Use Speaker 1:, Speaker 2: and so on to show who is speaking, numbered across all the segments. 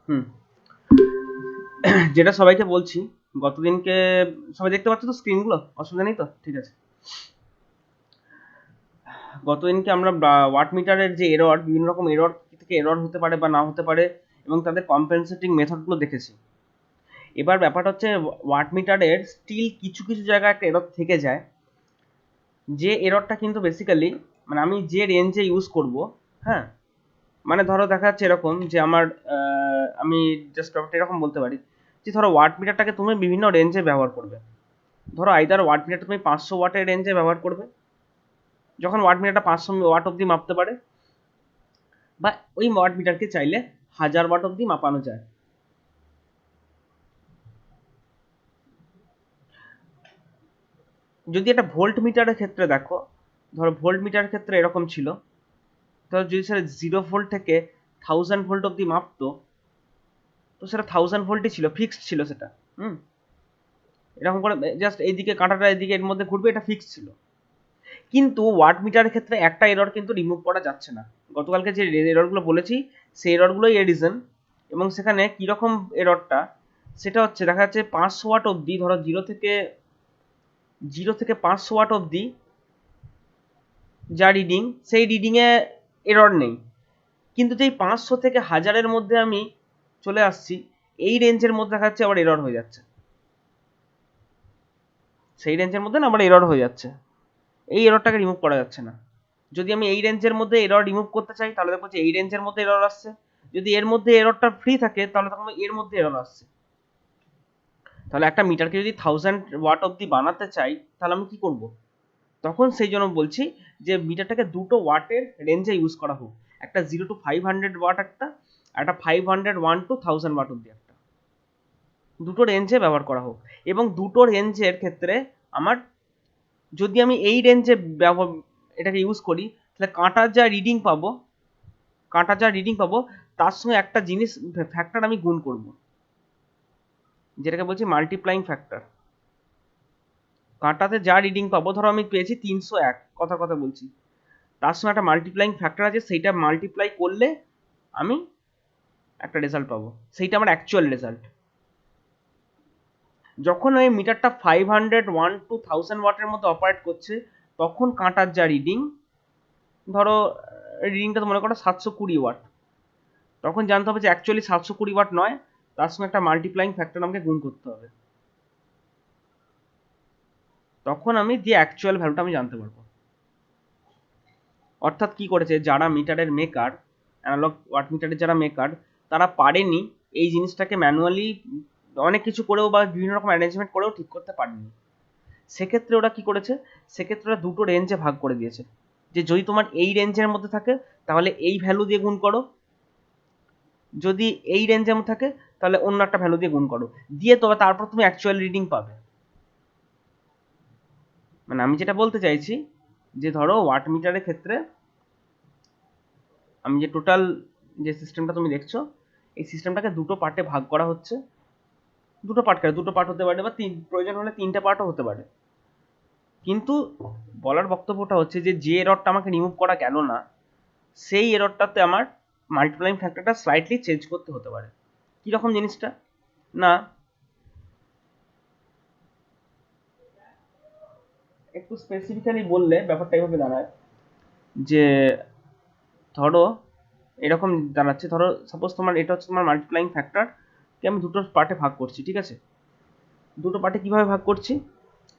Speaker 1: হুম যেটা সবাইকে বলছি, গতদিনকে সবাই দেখতে পাচ্ছ তো স্ক্রিনগুলো? অসুবিধা নেই তো? ঠিক আছে। গতদিনকে আমরা ওয়াট মিটারের যে এরর, বিভিন্ন রকম এরর থেকে এরর হতে পারে বা না হতে পারে, এবং তাদের কম্পেনসেটিং মেথডগুলো দেখেছি। এবার ব্যাপারটা হচ্ছে, ওয়াট মিটারের স্টিল কিছু কিছু জায়গায় একটা এরর থেকে যায়, যে এররটা কিন্তু বেসিক্যালি মানে আমি যে রেঞ্জে ইউজ করব, হ্যাঁ, মানে ধরো দেখা যাচ্ছে এরকম যে আমার আমি জাস্ট ব্যাপারটা এরকম বলতে পারি যে ধরো ওয়াট মিটারটাকে তুমি বিভিন্ন রেঞ্জে ব্যবহার করবে। ধরো আইদার ওয়াট মিটারটা তুমি 500 ওয়াটের রেঞ্জে ব্যবহার করবে, যখন ওয়াট মিটারটা 500 ওয়াট অব্দি মাপতে পারে, বা ওই ওয়াট মিটারকে চাইলে 1000 ওয়াট অব্দি মাপানো যায়। যদি একটা ভোল্ট মিটারের ক্ষেত্রে দেখো, ধরো ভোল্ট মিটারের ক্ষেত্রে এরকম ছিল, ধরো যদি সেটা 0 ভোল্ট থেকে 1000 ভোল্ট অব্দি মাপতো, তো সেটা 1000 ভোল্টই ছিল, ফিক্সড ছিল সেটা। হুম এরকম করে জাস্ট এইদিকে কাঁটাটা এদিকে এর মধ্যে ঘুরবে, এটা ফিক্সড ছিল। কিন্তু ওয়াট মিটারের ক্ষেত্রে একটা এরর কিন্তু রিমুভ করা যাচ্ছে না। গতকালকে যে এররগুলো বলেছি, সেই এররগুলোই এর রিজন। এবং সেখানে কীরকম এররটা, সেটা হচ্ছে দেখা যাচ্ছে 500 ওয়াট অবধি, ধরো জিরো থেকে 500 ওয়াট অবধি যা রিডিং, সেই রিডিংয়ে এরর নেই। কিন্তু যেই 500 থেকে 1000-এর মধ্যে আমি চলে আসছি, এই রেঞ্জের মধ্যে দেখা যাচ্ছে আবার এরর হয়ে যাচ্ছে। সেই রেঞ্জের মধ্যে না আবার এরর হয়ে যাচ্ছে, এই এররটাকে রিমুভ করা যাচ্ছে না। যদি আমি এই রেঞ্জের মধ্যে এরর রিমুভ করতে চাই, তাহলে দেখবো যে এই রেঞ্জের মধ্যে এরর আসছে। যদি এর মধ্যে এররটা ফ্রি থাকে, তাহলে তখন এর মধ্যে এরর আসছে। তাহলে একটা মিটারকে যদি 1000 ওয়াট অব্দি বানাতে চাই, তাহলে আমি কি করব? তখন সেই জন্য বলছি যে মিটারটাকে দুটো ওয়াটের রেঞ্জে ইউজ করা হোক। একটা 0 to 500 ওয়াট, একটা 501 to 1000 ওয়াট অব্দি একটা, দুটো রেঞ্জে ব্যবহার করা হোক। এবং দুটো রেঞ্জের ক্ষেত্রে আমার, যদি আমি এই রেঞ্জে এটাকে ইউজ করি, তাহলে কাঁটার যা রিডিং পাবো তার সঙ্গে একটা জিনিস ফ্যাক্টর আমি গুণ করব, যেটাকে বলছি মাল্টিপ্লাইং ফ্যাক্টর। কাঁটাতে যা রিডিং পাবো, ধরো আমি পেয়েছি 301, কথা কথা বলছি, তার সঙ্গে একটা মাল্টিপ্লাইং ফ্যাক্টর আছে, সেইটা মাল্টিপ্লাই করলে আমি একটা রেজাল্ট পাবো, সেইটা আমার অ্যাকচুয়াল রেজাল্ট। যখন ওই মিটারটা 501 to 1000 ওয়াটের মধ্যে অপারেট করছে, তখন কাঁটার যা রিডিং, ধরো রিডিংটা তো মনে করো 720 ওয়াট, তখন জানতে হবে যে অ্যাকচুয়ালি 720 ওয়াট নয়, তার সঙ্গে একটা মাল্টিপ্লাইং ফ্যাক্টর আমাকে গুণ করতে হবে। তখন আমি দিয়ে অ্যাকচুয়াল ভ্যালুটা আমি জানতে পারবো। অর্থাৎ কি করেছে যারা মিটারের মেকার, অ্যানালগ ওয়াট মিটারের যারা মেকার, তারা পারেনি এই জিনিসটাকে ম্যানুয়ালি অনেক কিছু করেও বা বিভিন্ন রকম অ্যারেঞ্জমেন্ট করেও ঠিক করতে পারেনি। সেক্ষেত্রে ওরা কি করেছে, সেক্ষেত্রে ওরা দুটো রেঞ্জে ভাগ করে দিয়েছে, যে যদি তোমার এই রেঞ্জের মধ্যে থাকে তাহলে এই ভ্যালু দিয়ে গুণ করো, যদি এই রেঞ্জের মধ্যে থাকে তাহলে অন্য একটা ভ্যালু দিয়ে গুণ করো, দিয়ে তবে তারপর তুমি অ্যাকচুয়াল রিডিং পাবে। মানে আমি যেটা বলতে চাইছি, যে ধরো ওয়াট মিটারের ক্ষেত্রে আমি যে টোটাল যে সিস্টেমটা তুমি দেখছো, এই সিস্টেমটাকে দুটো পার্টে ভাগ করা হচ্ছে। দুটো পার্ট হতে পারে, বা প্রয়োজন হলে তিনটে পার্টও হতে পারে। কিন্তু বলার বক্তব্যটা হচ্ছে যে এররটা আমাকে রিমুভ করা গেল না, সেই এররটাতে আমার মাল্টিপ্লাইং ফ্যাক্টরটা স্লাইটলি চেঞ্জ করতে হতে পারে। কীরকম জিনিসটা না, একটু স্পেসিফিক্যালি বললে ব্যাপারটা এইভাবে দাঁড়ায় যে, ধরো এরকম দাঁড়াচ্ছে, ধরো সাপোজ তোমার এটা হচ্ছে তোমার মাল্টিপ্লাইং ফ্যাক্টরকে আমি দুটো পার্টে ভাগ করছি, ঠিক আছে? দুটো পার্টে কিভাবে ভাগ করছি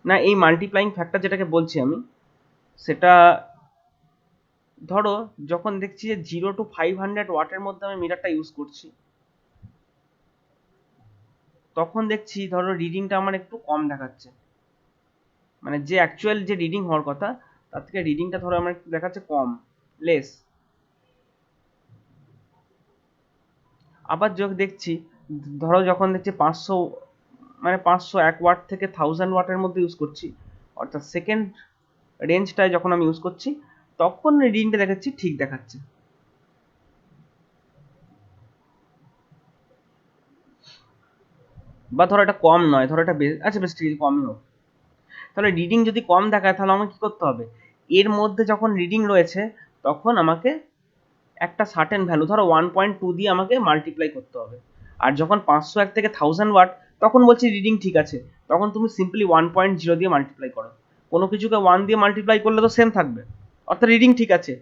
Speaker 1: না, এই মাল্টিপ্লাইং ফ্যাক্টর যেটাকে বলছি আমি, সেটা ধরো যখন দেখছি যে 0 to 500 ওয়াটের মধ্যে আমি মিটারটা ইউজ করছি, তখন দেখছি ধরো রিডিংটা আমার একটু কম দেখাচ্ছে, মানে যে অ্যাকচুয়াল যে রিডিং হওয়ার কথা তার থেকে রিডিংটা ধরো আমার একটু দেখাচ্ছে কম, লেস। আবার যখন দেখছি, ধরো যখন দেখছি 500, মানে 501 ওয়াট থেকে 1000 ওয়াটের মধ্যে ইউজ করছি, অর্থাৎ সেকেন্ড রেঞ্জটায় যখন আমি ইউজ করছি, তখন রিডিংটা দেখাচ্ছি ঠিক দেখাচ্ছে। বা ধরো এটা কম নয়, ধরো এটা আচ্ছা বেশ ঠিক আছে, কমই হোক। তাহলে রিডিং যদি কম দেখায়, তাহলে আমাকে কি করতে হবে, এর মধ্যে যখন রিডিং রয়েছে তখন আমাকে একটা সার্টেন ভ্যালু, ধরো 1.2 দিয়ে আমাকে মাল্টিপ্লাই করতে হবে। আর যখন 501 থেকে 1000 ওয়াট তখন বলছি রিডিং ঠিক আছে, তখন তুমি সিম্পলি 1.0 দিয়ে মাল্টিপ্লাই করো। কোনো কিছুকে 1 দিয়ে মাল্টিপ্লাই করলে তো সেম থাকবে, অর্থাৎ রিডিং ঠিক আছে।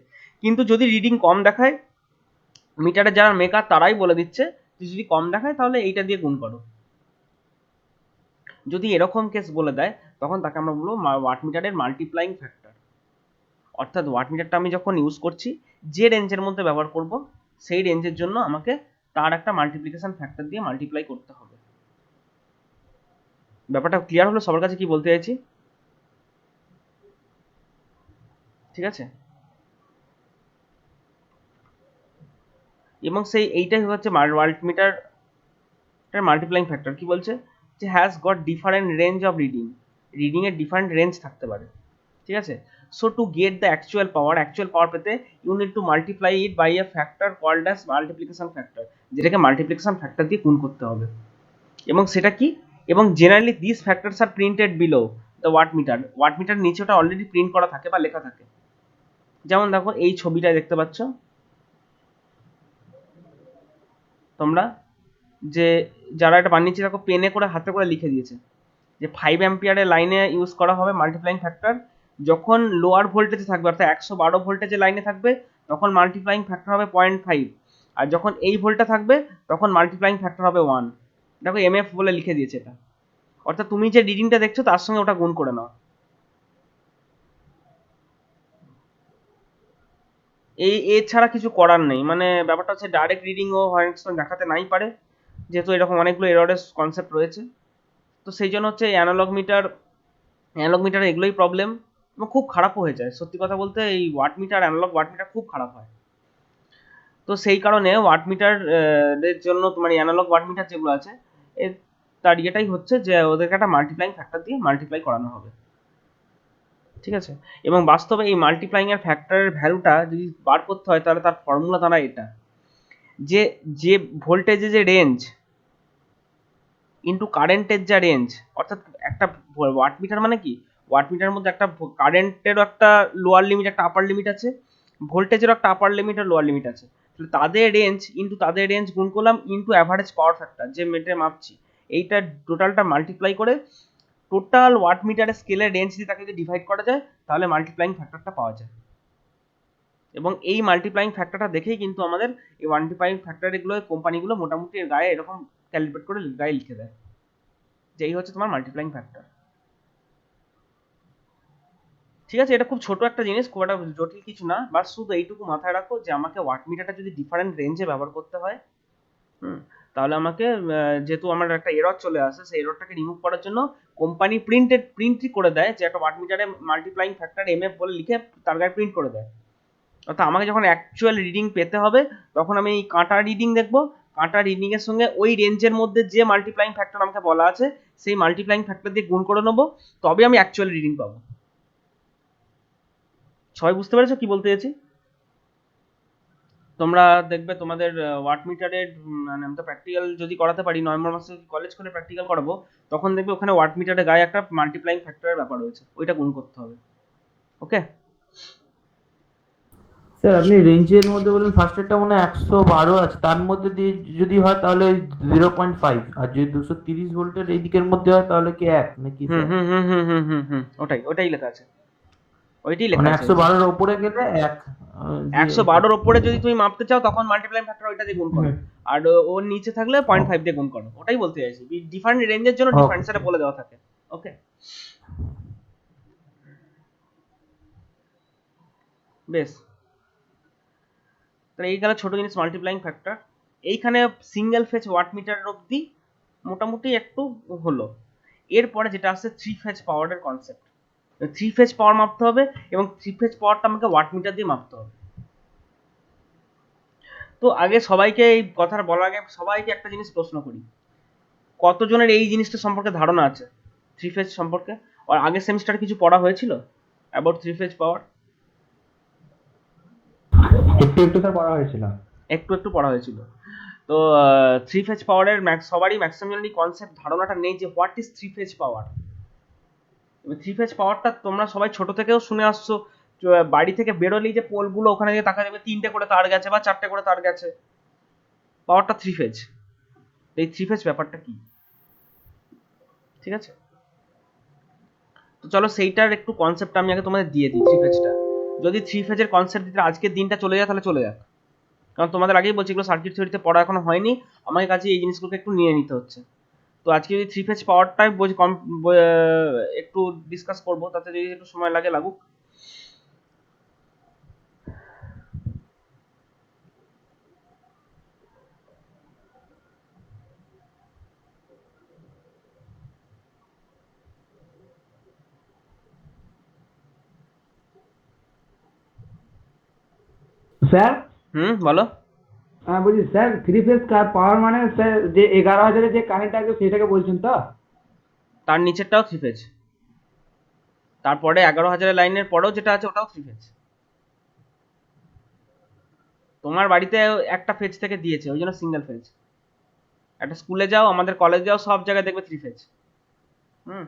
Speaker 1: কিন্তু যদি রিডিং কম দেখায়, মিটারে যারা মেকার তারাই বলে দিচ্ছে যে যদি কম দেখায় তাহলে এইটা দিয়ে গুণ করো। যদি এরকম কেস বলে দেয় তখন তাকে আমরা বলবো ওয়াট মিটারের মাল্টিপ্লাইং ফ্যাক্টর। অর্থাৎ ওয়াট মিটারটা আমি যখন ইউজ করছি যে রেঞ্জের মধ্যে ব্যবহার করব সেই রেঞ্জের জন্য আমাকে তার একটা মাল্টিপ্লিকেশন ফ্যাক্টর দিয়ে মাল্টিপ্লাই করতে হবে। ব্যাপারটা ক্লিয়ার হলো সবার কাছে কি বলতে চাইছি? ঠিক আছে, এবং সেই এইটাই হচ্ছে ওয়াল্টমিটার মাল্টিপ্লাইং ফ্যাক্টর। কি বলছে যে has got different range of reading এর ডিফারেন্ট রেঞ্জ থাকতে পারে। ঠিক আছে, so to get the actual power পেতে you need to multiply it by a factor called as multiplication factor, যেটাকে মাল্টিপ্লিকেশন ফ্যাক্টর দিয়ে গুণ করতে হবে। এবং সেটা কি, এবং generally this factors are printed below the watt meter নিচে ওটা অলরেডি প্রিন্ট করা থাকে বা লেখা থাকে। যেমন দেখো এই ছবিটা দেখতে পাচ্ছ তোমরা, যে যারা এটা বানিয়েছে দেখো পেনে করে হাতে করে লিখে দিয়েছে যে 5 অ্যাম্পিয়ারের লাইনে ইউজ করা হবে মাল্টিপ্লাইং ফ্যাক্টর। যখন লোয়ার ভোল্টেজে থাকবে অর্থাৎ 112 ভোল্টেজের লাইনে থাকবে তখন মাল্টিপ্লাইং ফ্যাক্টর হবে 0.5, আর যখন এই ভোল্টে থাকবে তখন মাল্টিপ্লাইং ফ্যাক্টর হবে 1। দেখো এমএফ বলে লিখে দিয়েছে এটা, অর্থাৎ তুমি যে রিডিংটা দেখছো তার সঙ্গে ওটা গুণ করে নাও। এছাড়া কিছু করার নেই, মানে ব্যাপারটা হচ্ছে ডাইরেক্ট রিডিংও অনেক সময় দেখাতে নাই পারে, যেহেতু এরকম অনেকগুলো এররের কনসেপ্ট রয়েছে। তো সেই জন্য হচ্ছে অ্যানালগ মিটার এগুলোই প্রবলেম, এবং খুব খারাপও হয়ে যায়। সত্যি কথা বলতে এই অ্যানালগ ওয়াট মিটার খুব খারাপ হয়। তো সেই কারণে ওয়াট মিটার এর জন্য তোমার অ্যানালগ ওয়াট মিটার যেগুলো আছে এর তার ইয়েটাই হচ্ছে যে ওদেরকে একটা মাল্টিপ্লাইং ফ্যাক্টর দিয়ে মাল্টিপ্লাই করানো হবে। ঠিক আছে, এবং বাস্তবে এই মাল্টিপ্লাইং এর ফ্যাক্টরের ভ্যালুটা যদি বার করতে হয় তাহলে তার ফর্মুলা দাঁড়ায় এটা, যে যে ভোল্টেজের যে রেঞ্জ ইন্টু কারেন্টের যা রেঞ্জ, অর্থাৎ একটা ওয়াট মিটার মানে কি, ওয়াট মিটারের মধ্যে একটা কারেন্টেরও একটা লোয়ার লিমিট একটা আপার লিমিট আছে, ভোল্টেজেরও একটা আপার লিমিট আর লোয়ার লিমিট আছে। তাহলে তাদের রেঞ্জ গুণ করলাম ইন্টু অ্যাভারেজ পাওয়ার ফ্যাক্টর যে মিটারে মাপছি, এইটা টোটালটা মাল্টিপ্লাই করে টোটাল ওয়াট মিটারের স্কেলের রেঞ্জ দিয়ে তাকে যদি ডিভাইড করা যায় তাহলে মাল্টিপ্লাইং ফ্যাক্টরটা পাওয়া যায়। এবং এই মাল্টিপ্লাইং ফ্যাক্টরটা দেখেই কিন্তু আমাদের এই মাল্টিপ্লাইং ফ্যাক্টর এগুলো কোম্পানিগুলো মোটামুটি এর গায়ে এরকম ক্যালিব্রেট করে গায়ে লিখে দেয় যে এই হচ্ছে তোমার মাল্টিপ্লাইং ফ্যাক্টর। ঠিক আছে, এটা খুব ছোট একটা জিনিস, খুব একটা জটিল কিছু না, বাট শুধু এইটুকু মাথায় রাখো যে আমাকে ওয়াট মিটারটা যদি ডিফারেন্ট রেঞ্জে ব্যবহার করতে হয়, তাহলে আমাকে যেহেতু আমার একটা এরর চলে আসে সেই এররটাকে রিমুভ করার জন্য কোম্পানি প্রিন্টই করে দেয় যে একটা ওয়াট মিটারে মাল্টিপ্লাইং ফ্যাক্টর এমএফ বলে লিখে তার গায়ে প্রিন্ট করে দেয়। অর্থাৎ আমাকে যখন অ্যাকচুয়াল রিডিং পেতে হবে তখন আমি এই কাঁটা রিডিং দেখবো, কাঁটা রিডিং এর সঙ্গে ওই রেঞ্জের মধ্যে যে মাল্টিপ্লাইং ফ্যাক্টর আমাকে বলা আছে সেই মাল্টিপ্লাইং ফ্যাক্টর দিয়ে গুণ করে নেবো, তবে আমি অ্যাকচুয়াল রিডিং পাবো। সবাই বুঝতে পেরেছো কি বলতে চাইছি? তোমরা দেখবে তোমাদের ওয়াট মিটারের মানে আমি তো প্র্যাকটিক্যাল যদি করাতে পারি, নভেম্বর মাসে কলেজ করে প্র্যাকটিক্যাল করাবো, তখন দেখবে ওখানে ওয়াট মিটারের গায়ে একটা মাল্টিপ্লাইং ফ্যাক্টরের ব্যাপার রয়েছে, ওইটা গুণ করতে হবে। ওকে
Speaker 2: স্যার আপনি রেঞ্জের মধ্যে বললেন ফার্স্টেরটা মনে হয় 112 আছে, তার মধ্যে দিয়ে যদি হয় তাহলে 0.5, আর যদি 230 ভোল্টের এই দিকের মধ্যে হয় তাহলে কি এক নাকি
Speaker 1: হুম
Speaker 2: স্যার?
Speaker 1: হুম হুম হুম হুম হুম হুম ওটাই লেখা আছে, ওইটাই লেখা
Speaker 2: মানে
Speaker 1: আছে যে
Speaker 2: 112-এর ওপরে গেলে এক দিয়ে
Speaker 1: 112-র ওপরে যদি তুমি মাপতে চাও তখন মাল্টিপ্লাইং ফ্যাক্টর ওইটা দিয়ে গুণ করো,
Speaker 2: হুম,
Speaker 1: আর ওর নিচে থাকলে 0.5 দিয়ে গুণ করো, ওটাই বলতে চাইছি। ডিফারেন্ট রেঞ্জের জন্য ডিফারেন্ট সেটা
Speaker 2: ওকে।
Speaker 1: বলে দেওয়া থাকে। ওকে, বেশ, তাহলে এই গেল ছোট জিনিস মাল্টিপ্লাইং ফ্যাক্টর। এইখানে সিঙ্গেল ফেজ ওয়াট মিটার অবধি মোটামুটি একটু হলো। এরপরে যেটা আসছে থ্রি ফেজ পাওয়ারের কনসেপ্ট, থ্রি ফেজ পাওয়ার মাপতে হবে এবং থ্রি ফেজ পাওয়ারটা আমাকে ওয়াট মিটার দিয়ে মাপতে হবে। তো আগে সবাইকে এই কথাটা বলার আগে সবাইকে একটা জিনিস প্রশ্ন করি, কতজনের এই জিনিসটা সম্পর্কে ধারণা আছে থ্রি ফেজ সম্পর্কে? আর আগের সেমিস্টারে কিছু পড়া হয়েছিল অ্যাবাউট থ্রি ফেজ পাওয়ার?
Speaker 2: একটু একটু স্যার পড়া হয়েছিল।
Speaker 1: একটু একটু পড়া হয়েছিল। তো থ্রি ফেজ পাওয়ারের সবারই ম্যাক্সিমামলি কনসেপ্ট ধারণাটা নেই যে what is three phase power. Three phase পাওয়ারটা তোমরা সবাই ছোট থেকেও শুনে আসছো, বাড়ি থেকে বেরোলেই যে পোলগুলো ওখানে গিয়ে তাকা যাবে 3টে করে তার গেছে বা 4টে করে তার গেছে, পাওয়ারটা থ্রি ফেজ। এই থ্রি ফেজ ব্যাপারটা কি, ঠিক আছে? তো চলো সেইটার একটু কনসেপ্ট আমি আগে তোমাদের দিয়ে দিই। থ্রি ফেজটা যদি থ্রি ফেজের কনসেপ্ট দিতে আজকের দিনটা চলে যায় তাহলে চলে যাক, কারণ তোমাদের আগেই বলছি এগুলো সার্কিট থিওরিতে পড়া এখনো হয়নি, আমার কাছে এই জিনিসগুলোকে একটু নিয়ে নিতে হচ্ছে। তো আজকে যদি থ্রি ফেজ পাওয়ারটাই একটু ডিসকাস করবো, তাতে যদি একটু সময় লাগে লাগুক।
Speaker 3: স্যার,
Speaker 1: বলো।
Speaker 3: বলছি স্যার, থ্রি ফেজ পাওয়ার মানে স্যার যে 11,000-এর যে কারেন্ট আছে সেটাকে বলছেন তো?
Speaker 1: তার নিচেরটাও থ্রি ফেজ, তারপরে 11,000 লাইনের পরেও যেটা আছে ওটাও থ্রি ফেজ। তোমার বাড়িতে একটা ফেজ থেকে দিয়েছে ওই জন্য সিঙ্গেল ফেজ, একটা স্কুলে যাও, আমাদের কলেজ যাও, সব জায়গায় দেখবে থ্রি ফেজ। হুম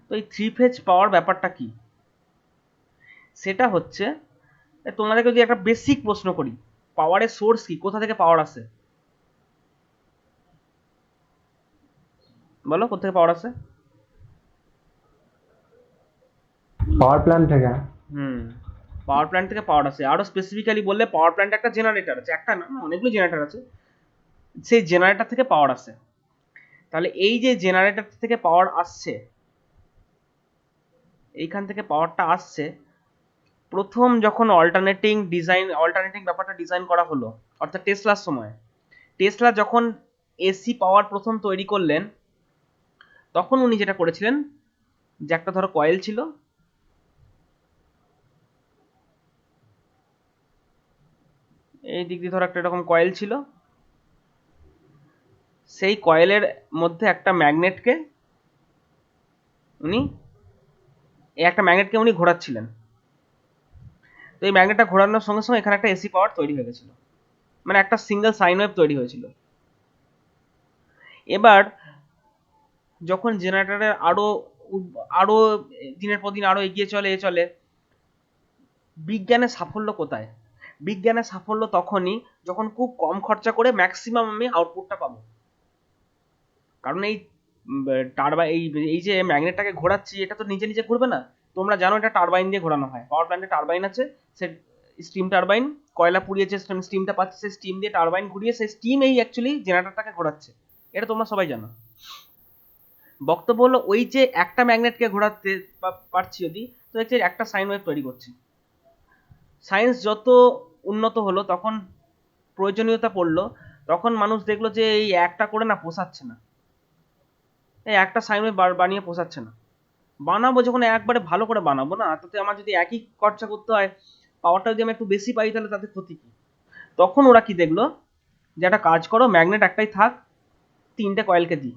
Speaker 1: তো এই থ্রি ফেজ পাওয়ার ব্যাপারটা কি, সেটা হচ্ছে তোমাদেরকে যদি একটা বেসিক প্রশ্ন করি, পাওয়ারের সোর্স কি, কোথা থেকে পাওয়ার আসে? বলো কোথা থেকে পাওয়ার আসে?
Speaker 3: পাওয়ার প্ল্যান্ট থেকে।
Speaker 1: হুম পাওয়ার প্ল্যান্ট থেকে পাওয়ার আসে, আরো স্পেসিফিক্যালি বললে পাওয়ার প্ল্যান্ট একটা জেনারেটর আছে, একটা না অনেকগুলো জেনারেটর আছে, সেই জেনারেটর থেকে পাওয়ার আসে। তাহলে এই যে জেনারেটর থেকে পাওয়ার আসছে, এইখান থেকে পাওয়ারটা আসছে, প্রথম যখন অল্টারনেটিং ব্যাপারটা ডিজাইন করা হলো, অর্থাৎ টেসলার সময়, টেসলা যখন এসি পাওয়ার প্রথম তৈরি করলেন, তখন উনি যেটা করেছিলেন যে একটা ধরো কয়েল ছিল, এই দিক দিয়ে ধরো একটা এরকম কয়েল ছিল, সেই কয়েলের মধ্যে একটা ম্যাগনেটকে উনি ঘোরাচ্ছিলেন। তো এই ম্যাগনেটটা ঘোরানোর সঙ্গে সঙ্গে এখানে একটা এসি পাওয়ার তৈরি হয়ে গেছিল, মানে একটা সিঙ্গেল সাইন ওয়েভ তৈরি হয়েছিল। এবার যখন জেনারেটরের আরো দিনের পর দিন আরো এগিয়ে চলে, বিজ্ঞানের সাফল্য কোথায়? বিজ্ঞানের সাফল্য তখনই যখন খুব কম খরচা করে ম্যাক্সিমাম আমি আউটপুটটা পাবো। কারণ এই টারবাইন, এই যে ম্যাগনেটটাকে ঘোরাচ্ছি, এটা তো নিজে নিজে ঘুরবে না। তোমরা জানো এটা টারবাইন দিয়ে ঘোরানো হয়, পাওয়ার প্ল্যান্টে টারবাইন আছে, সে স্টিম টারবাইন, কয়লা পুড়িয়ে যে স্টিমটা পাচ্ছে সেই স্টিম দিয়ে টারবাইন ঘুরিয়ে সেই স্টিম এই অ্যাকচুয়ালি জেনারেটরটাকে ঘোরাচ্ছে। এটা তোমরা সবাই জানো। বক্তব্য হলো ওই যে একটা ম্যাগনেটকে ঘোরাতে পারছি যদি, তো হচ্ছে একটা সাইন ওয়েভ তৈরি করছি। সায়েন্স যত উন্নত হলো তখন প্রয়োজনীয়তা পড়লো, তখন মানুষ দেখলো যে এই একটা করে না পোষাচ্ছে না, এই একটা সাইন ওয়েভ বানিয়ে পোষাচ্ছে না। বানাবো যখন একবারে ভালো করে বানাবো না, তাতে আমার যদি একই খরচা করতে হয়, পাওয়ারটা যদি আমি একটু বেশি পাই তাহলে তাতে ক্ষতি কি? তখন ওরা কি দেখলো, যে একটা কাজ করো, ম্যাগনেট একটাই থাক, তিনটে কয়েলকে দিই,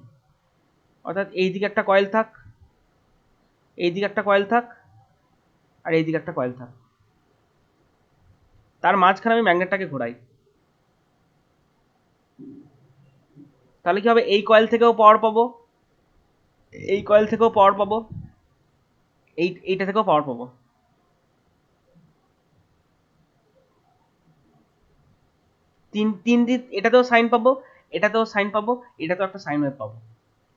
Speaker 1: অর্থাৎ এইদিকে একটা কয়েল থাক, এইদিকে একটা কয়েল থাক, আর এইদিকে একটা কয়েল থাক, তার মাঝখানে আমি ম্যাগনেটটাকে ঘোরাই। তাহলে কি হবে, এই কয়েল থেকেও পাওয়ার পাবো, এই কয়েল থেকেও পাওয়ার পাবো, এইটা থেকেও পাওয়ার পাবো। তিন তিন দিক, এটাতেও সাইন পাবো, এটাতেও সাইন পাবো, এটাতেও একটা সাইন ওয়েভ পাবো।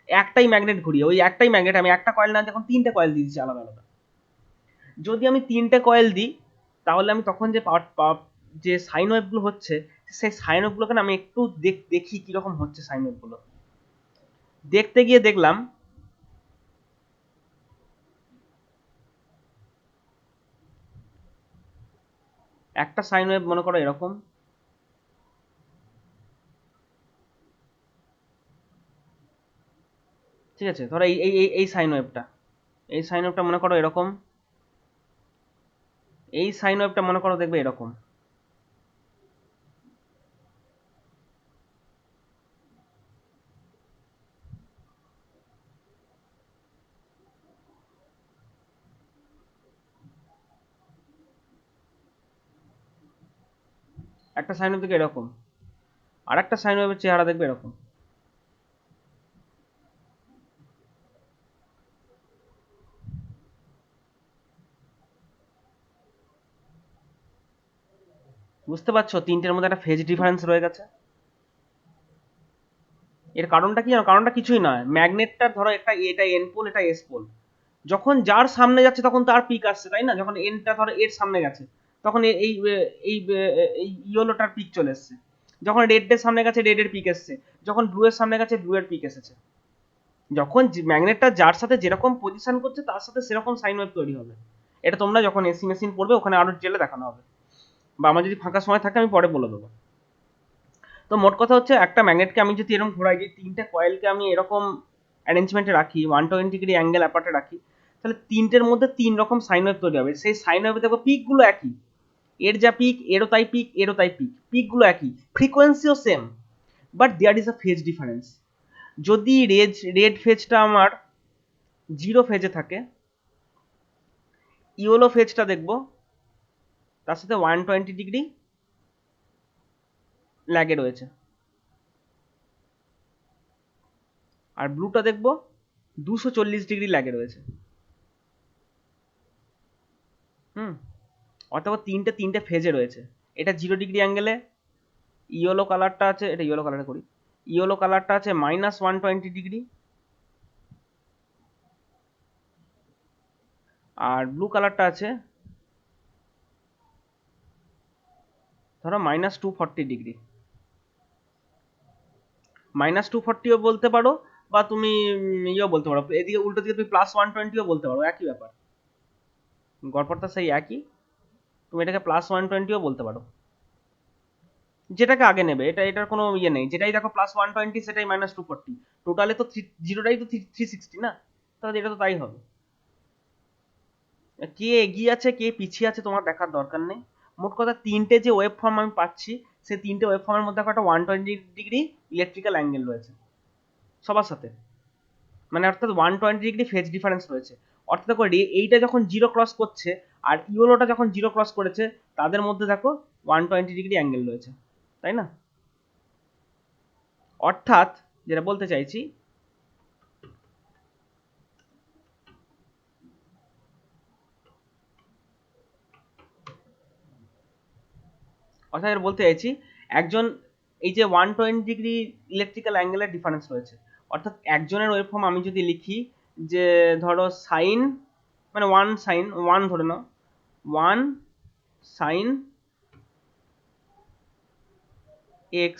Speaker 1: একটাই ম্যাগনেট ঘুরিয়ে, ওই একটাই ম্যাগনেট আমি একটা কয়েল না দেখুন তিনটে কয়েল দিয়ে দিচ্ছি আলাদা আলাদা। যদি আমি তিনটে কয়েল দিই, তাহলে আমি তখন যে যে সাইন ওয়েভগুলো হচ্ছে, সেই সাইন ওয়েভগুলোকে আমি একটু দেখি কিরকম হচ্ছে সাইন ওয়েভগুলো। দেখতে গিয়ে দেখলাম একটা সাইন ওয়েভ মনে করো এরকম, ঠিক আছে? ধরো এই সাইন ওয়েভটা, এই সাইন ওয়েভটা মনে করো এরকম, এই সাইন ওয়েভটা মনে করো দেখবে এরকম। একটা সাইন ওয়েভ দেখবে এরকম, আর একটা সাইন ওয়েভের চেহারা দেখবে এরকম। বুঝতে পারছো তিনটের মধ্যে একটা ফেজ ডিফারেন্স রয়ে গেছে। এর কারণটা কি জানো? কারণটা কিছুই নয়, ম্যাগনেটটা ধরো এটা এন পোল, এটা এস পোল, যখন যার সামনে যাচ্ছে তখন তার পিক আসছে, তাই না? যখন এনটা ধরো এর সামনে গেছে তখন এই এই ইয়েলোটার পিক চলে এসছে, যখন রেড এর সামনে গেছে রেড এর পিক এসছে, যখন ব্লু এর সামনে গেছে ব্লু এর পিক এসেছে। যখন ম্যাগনেটটা যার সাথে যেরকম পজিশন করছে তার সাথে সেরকম সাইন ওয়েভ তৈরি হবে। এটা তোমরা যখন এসি মেশিন পড়বে ওখানে আরো ডিটেলে দেখানো হবে, বা আমার যদি ফাঁকা সময় থাকে আমি পরে বলে দেবো। তো মোট কথা হচ্ছে একটা ম্যাগনেটকে আমি যদি এরকম ঘোরাই, যে তিনটে কয়েলকে আমি এরকম অ্যারেঞ্জমেন্টে রাখি, 120 ডিগ্রি অ্যাঙ্গেল অ্যাপার্টে রাখি, তাহলে তিনটের মধ্যে তিন রকম সাইন ওয়েভ তৈরি হবে। সেই সাইন ওয়েভে দেখো পিকগুলো একই, এর যা পিক এরও তাই পিক, এরও তাই পিক, পিকগুলো একই, ফ্রিকোয়েন্সিও same, but there is a phase difference. যদি রেড ফেজটা আমার 0 ফেজে থাকে, ইয়েলো ফেজটা দেখবো তার সাথে 120 ডিগ্রি ল্যাগে রয়েছে, আর ব্লুটা দেখবো 240 ডিগ্রি ল্যাগে রয়েছে। হুম, অথবা তিনটে ফেজে রয়েছে। এটা 0 ডিগ্রি অ্যাঙ্গেলে ইয়েলো কালারটা আছে, এটা ইয়েলো কালারে করি, ইয়েলো কালারটা আছে -120 ডিগ্রি, আর ব্লু কালারটা আছে ধরো -240 ডিগ্রি। -240ও বলতে পারো, বা তুমি ইয়েও বলতে পারো, এদিকে উল্টো দিকে তুমি +120ও বলতে পারো, একই ব্যাপার, গড়পড়তা সেই একই। তুমি এটাকে +120ও বলতে পারো, যেটাকে আগে নেবে, এটার কোনো ইয়ে নেই, যেটাই দেখো +120 সেটাই -240, টোটালে তো জিরোটাই তো 360 না, তাহলে এটা তো তাই হবে। কে এগিয়ে আছে কে পিছিয়ে আছে তোমার দেখার দরকার নেই। মোট কথা তিনটে যে ওয়েব ফর্ম আমি পাচ্ছি, সেই তিনটে ওয়েব ফর্মের মধ্যে একটা 120 ডিগ্রি ইলেকট্রিক্যাল অ্যাঙ্গেল রয়েছে সবার সাথে, মানে অর্থাৎ 120 ডিগ্রি ফেজ ডিফারেন্স রয়েছে। অর্থাৎ দেখো এইটা যখন 0 ক্রস করছে আর ইউলোটা যখন 0 ক্রস করেছে, তাদের মধ্যে দেখো 120 ডিগ্রি অ্যাঙ্গেল রয়েছে, তাই না? অর্থাৎ যেটা বলতে চাইছি, বলতে চাইছি একজন, এই যে 120 ডিগ্রি ইলেকট্রিক্যাল অ্যাঙ্গেলের ডিফারেন্স রয়েছে, অর্থাৎ একজনের ওয়েভ ফর্ম আমি যদি লিখি যে ধরো সাইন, মানে ওয়ান ধরে নাও, 1 sin x,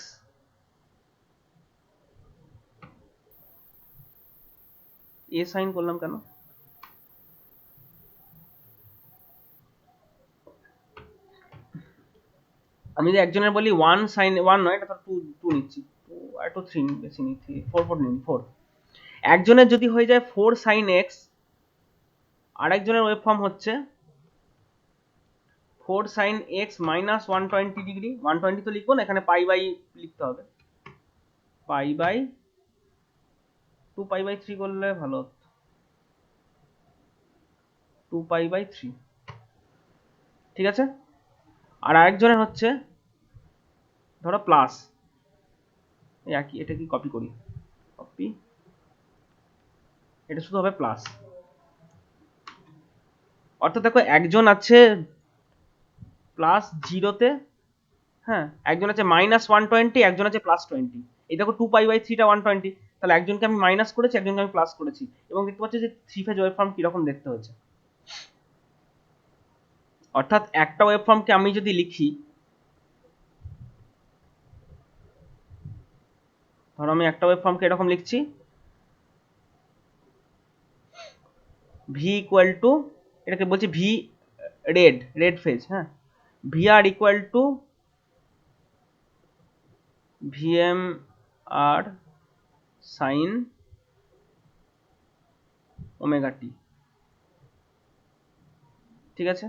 Speaker 1: সাইন করলাম কেন, আমি যদি একজনের বলি 1 sin, 1 নয়, এটা তো 2 নিচ্ছি, 2 আর 2 3 বেশি নিচ্ছি, 4 নিন 4, একজনের যদি হয়ে যায় 4 sin x, আরেকজনের ওয়েভ ফর্ম হচ্ছে 4 sin x -120 ডিগ্রি, 120 তো লিখবো না, এখানে পাই বাই লিখতে হবে, পাই বাই 2π/3 করলে ভালো হতো, 2π/3, ঠিক আছে। আর আরেকজনের হচ্ছে ধরো প্লাস, একই, এটা কি কপি করি, কপি, এটা শুধু হবে প্লাস। অর্থাৎ দেখো একজন আছে +0-তে, হ্যাঁ, একজন আছে -120, একজন আছে +20, এই দেখো 2π/3টা 120, তাহলে একজনকে আমি মাইনাস করেছি, একজনকে আমি প্লাস করেছি, এবং দেখতে পাচ্ছি যে থ্রি ফেজ ওয়েভ ফর্ম কিরকম দেখতে হচ্ছে। অর্থাৎ একটা ওয়েভ ফর্মকে আমি যদি লিখি, ধরো আমি একটা ওয়েভ ফর্মকে এরকম লিখছি, ভি ইকুয়াল টু, এটাকে বলছি ভি রেড ফেজ, হ্যাঁ, V R equal to VM R sine omega t, ঠিক আছে।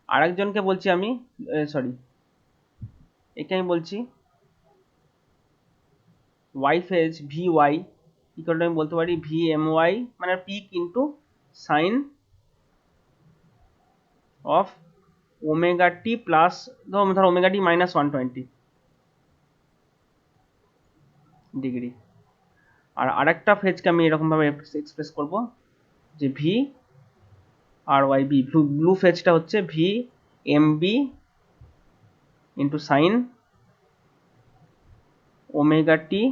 Speaker 1: আরেকজনকে বলছি আমি, সরি, একে আমি বলছি Y phase, V Y equal to, আমি বলতে পারি ভি এম ওয়াই, মানে peak into sine of omega t plus, ধর ওমেগা টি -120 ডিগ্রি। আর আরেকটা ফেজকে আমি এরকম ভাবে এক্সপ্রেস করব যে V R Y B, blue ফেজটা হচ্ছে V M B into sign omega t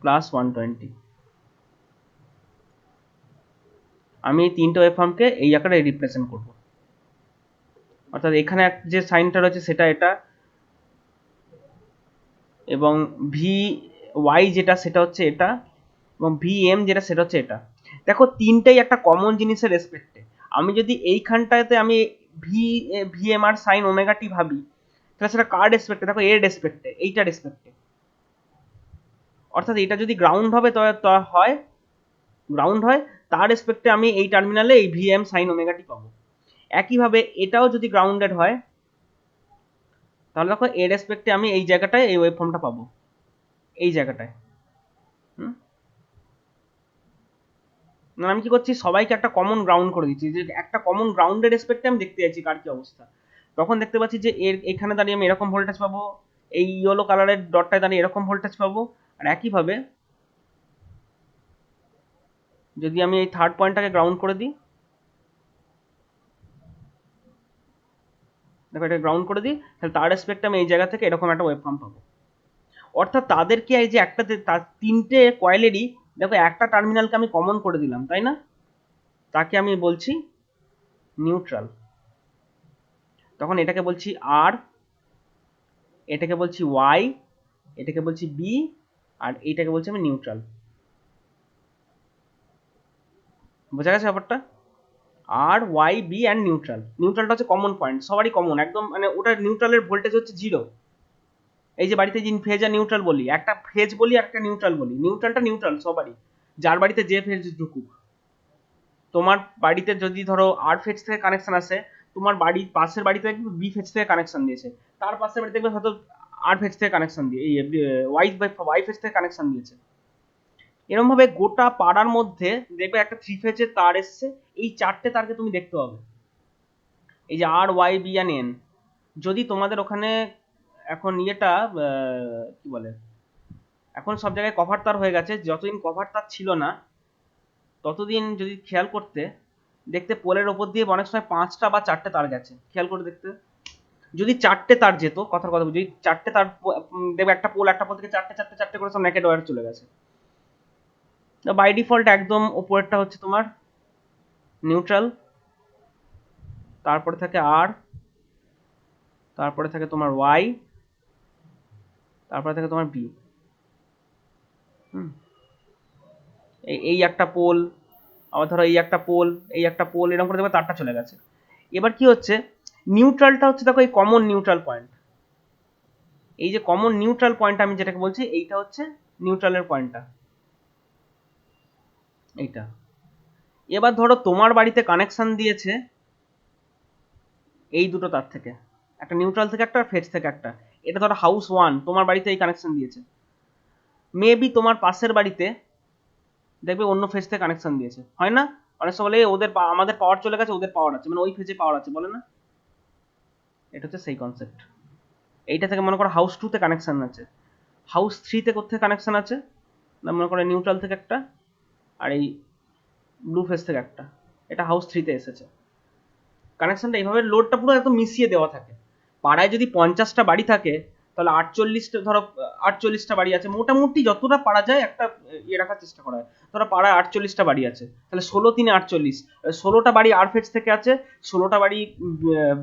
Speaker 1: plus 120। আমি এই তিনটে ওয়েভফর্মকে এই আকারে রিপ্রেজেন্ট করব, অর্থাৎ এখানে যে সাইনটা রয়েছে সেটা এটা, এবং ভি ওয়াই যেটা সেটা হচ্ছে এটা, এবং ভি এম যেটা সেটা হচ্ছে এটা। দেখো তিনটেই একটা কমন জিনিসের রেসপেক্টে। আমি যদি এইখানটাতে আমি V V M R sine omega টি ভাবি, তাহলে সেটা কার রেসপেক্টে? দেখো এর রেসপেক্টে, এইটা রেসপেক্টে। অর্থাৎ এটা যদি গ্রাউন্ড হবে হয় গ্রাউন্ড হয়, তার রেসপেক্টে আমি এই টার্মিনালে এই ভি এম সাইন ওমেগা টি পাবো। একইভাবে এটাও যদি গ্রাউন্ডেড হয়, তাহলে দেখো এর রেসপেক্টে আমি এই জায়গাটায় এই ওয়েভফর্মটা পাবো, এই জায়গাটায়। আমি কি করছি, সবাইকে একটা কমন গ্রাউন্ড করে দিচ্ছি, যে একটা কমন গ্রাউন্ডের রেসপেক্টে আমি দেখতে চাইছি কার কি অবস্থা। তখন দেখতে পাচ্ছি যে এর এখানে দাঁড়িয়ে আমি এরকম ভোল্টেজ পাবো, এই ইয়েলো কালারের ডটটায় দাঁড়িয়ে এরকম ভোল্টেজ পাবো। আর একইভাবে যদি আমি এই থার্ড পয়েন্টটাকে গ্রাউন্ড করে দিই, দেখো এটা গ্রাউন্ড করে দিই, তাহলে তার রেসপেক্টে আমি এই জায়গা থেকে এরকম একটা ওয়েভফর্ম পাবো। অর্থাৎ তাদেরকে এই যে একটা তিনটে কয়েলেরই দেখো একটা টার্মিনালকে আমি কমন করে দিলাম, তাই না? তাকে আমি বলছি নিউট্রাল। তখন এটাকে বলছি আর, এটাকে বলছি ওয়াই, এটাকে বলছি বি, আর এইটাকে বলছি আমি নিউট্রাল। বোঝা গেছে ব্যাপারটা? আর ওয়াই বি অ্যান্ড নিউট্রাল। নিউট্রালটা হচ্ছে কমন পয়েন্ট, সবারই কমন একদম, মানে ওটা নিউট্রালের ভোল্টেজ হচ্ছে 0। এই যে বাড়িতে যিনি ফেজ আর নিউট্রাল বলি, একটা ফেজ বলি আর একটা নিউট্রাল বলি, নিউট্রালটা নিউট্রাল সবারই, যার বাড়িতে যে ফেজ ঢুকুক। তোমার বাড়িতে যদি ধরো আর ফেজ থেকে কানেকশন আসে, তোমার বাড়ির পাশের বাড়িতে দেখবে বি ফেজ থেকে কানেকশন দিয়েছে, তার পাশের বাড়িতে দেখবে হয়তো আর ফেজ থেকে কানেকশন দিয়ে এই ওয়াই ফেজ থেকে কানেকশন দিয়েছে। এরকম ভাবে গোটা পাড়ার মধ্যে দেখবে একটা থ্রি ফেজের তার এসছে, এই চারটে তারকে তুমি দেখতে পাবে, এই যে আর ওয়াই বি অ্যান্ড এন। যদি তোমাদের ওখানে এখন ইয়েটা কি বলে, এখন সব জায়গায় কভার তার হয়ে গেছে, যতদিন কভার তার ছিল না ততদিন যদি খেয়াল করতে দেখতে পোলের ওপর দিয়ে অনেক সময় 5টা বা 4টে তার গেছে, খেয়াল করে দেখতে। যদি 4টে তার যেত, কথার কথা যদি 4টে তার দেখবে একটা পোল থেকে 4টে করে সব নেকেড ওয়্যার চলে গেছে। বাই ডিফল্ট একদম ওপরেরটা হচ্ছে তোমার নিউট্রাল, তারপরে থাকে আর, তারপরে থাকে তোমার ওয়াই, তারপরে থাকে তোমার বি। এই একটা পোল, আবার ধরো এই একটা পোল, এই একটা পোল, এরকম করে দেখবে তারটা চলে গেছে। এবার কি হচ্ছে, নিউট্রালটা হচ্ছে দেখো এই কমন নিউট্রাল পয়েন্ট, এই যে কমন নিউট্রাল পয়েন্ট আমি যেটাকে বলছি, এইটা হচ্ছে নিউট্রালের পয়েন্টটা, এইটা। এবার ধরো তোমার বাড়িতে কানেকশন দিয়েছে এই দুটো তার থেকে, একটা নিউট্রাল থেকে একটা, ফেজ থেকে একটা। এটা ধরো হাউস 1 তোমার বাড়িতে এই কানেকশন দিয়েছে, মেবি তোমার পাশের বাড়িতে দেখবে অন্য ফেজ থেকে কানেকশন দিয়েছে, হয় না? অনেক সময় বলে ওদের আমাদের পাওয়ার চলে গেছে, ওদের পাওয়ার আছে, মানে ওই ফেজে পাওয়ার আছে, বলে না? এটা হচ্ছে সেই কনসেপ্ট। এইটা থেকে মনে করো হাউস 2 তে কানেকশন আছে, হাউস 3 তে কোথায় কানেকশন আছে না, মনে করো নিউট্রাল থেকে একটা, আর এই ব্লু ফেজ থেকে একটা, এটা হাউস 3 তে এসেছে। কানেকশনটা এইভাবে লোডটা পুরো একদম মিশিয়ে দেওয়া থাকে। পাড়ায় যদি 50টা বাড়ি থাকে, তাহলে 48টা, ধরো 48টা বাড়ি আছে, মোটামুটি যতটা পারা যায় একটা ইয়ে রাখার চেষ্টা করা হয়। ধরো পাড়ায় 48টা বাড়ি আছে, তাহলে 16 3 48, 16টা বাড়ি আর ফেজ থেকে আছে, 16টা বাড়ি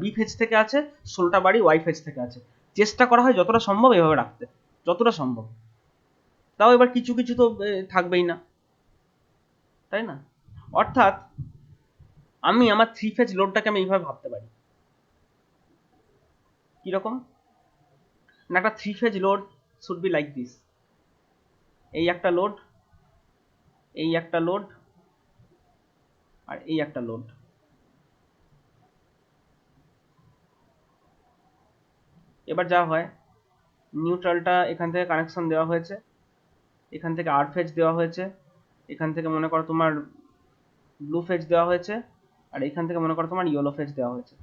Speaker 1: বি ফেজ থেকে আছে, 16টা বাড়ি ওয়াই ফেজ থেকে আছে। চেষ্টা করা হয় যতটা সম্ভব এভাবে রাখতে, যতটা সম্ভব। তাও এবার কিছু কিছু তো থাকবেই না, তাই না? অর্থাৎ আমি আমার থ্রি ফেজ লোডটাকে আমি এইভাবে ভাবতে পারি, কিরকম না, একটা three phase load should be like this. এই একটা লোড, এই একটা লোড, আর এই একটা লোড। এবার যা হয়, নিউট্রালটা এখান থেকে কানেকশন দেওয়া হয়েছে, এখান থেকে আর ফেজ দেওয়া হয়েছে, এখান থেকে মনে করো তোমার ব্লু ফেজ দেওয়া হয়েছে, আর এখান থেকে মনে করো তোমার ইয়েলো ফেজ দেওয়া হয়েছে।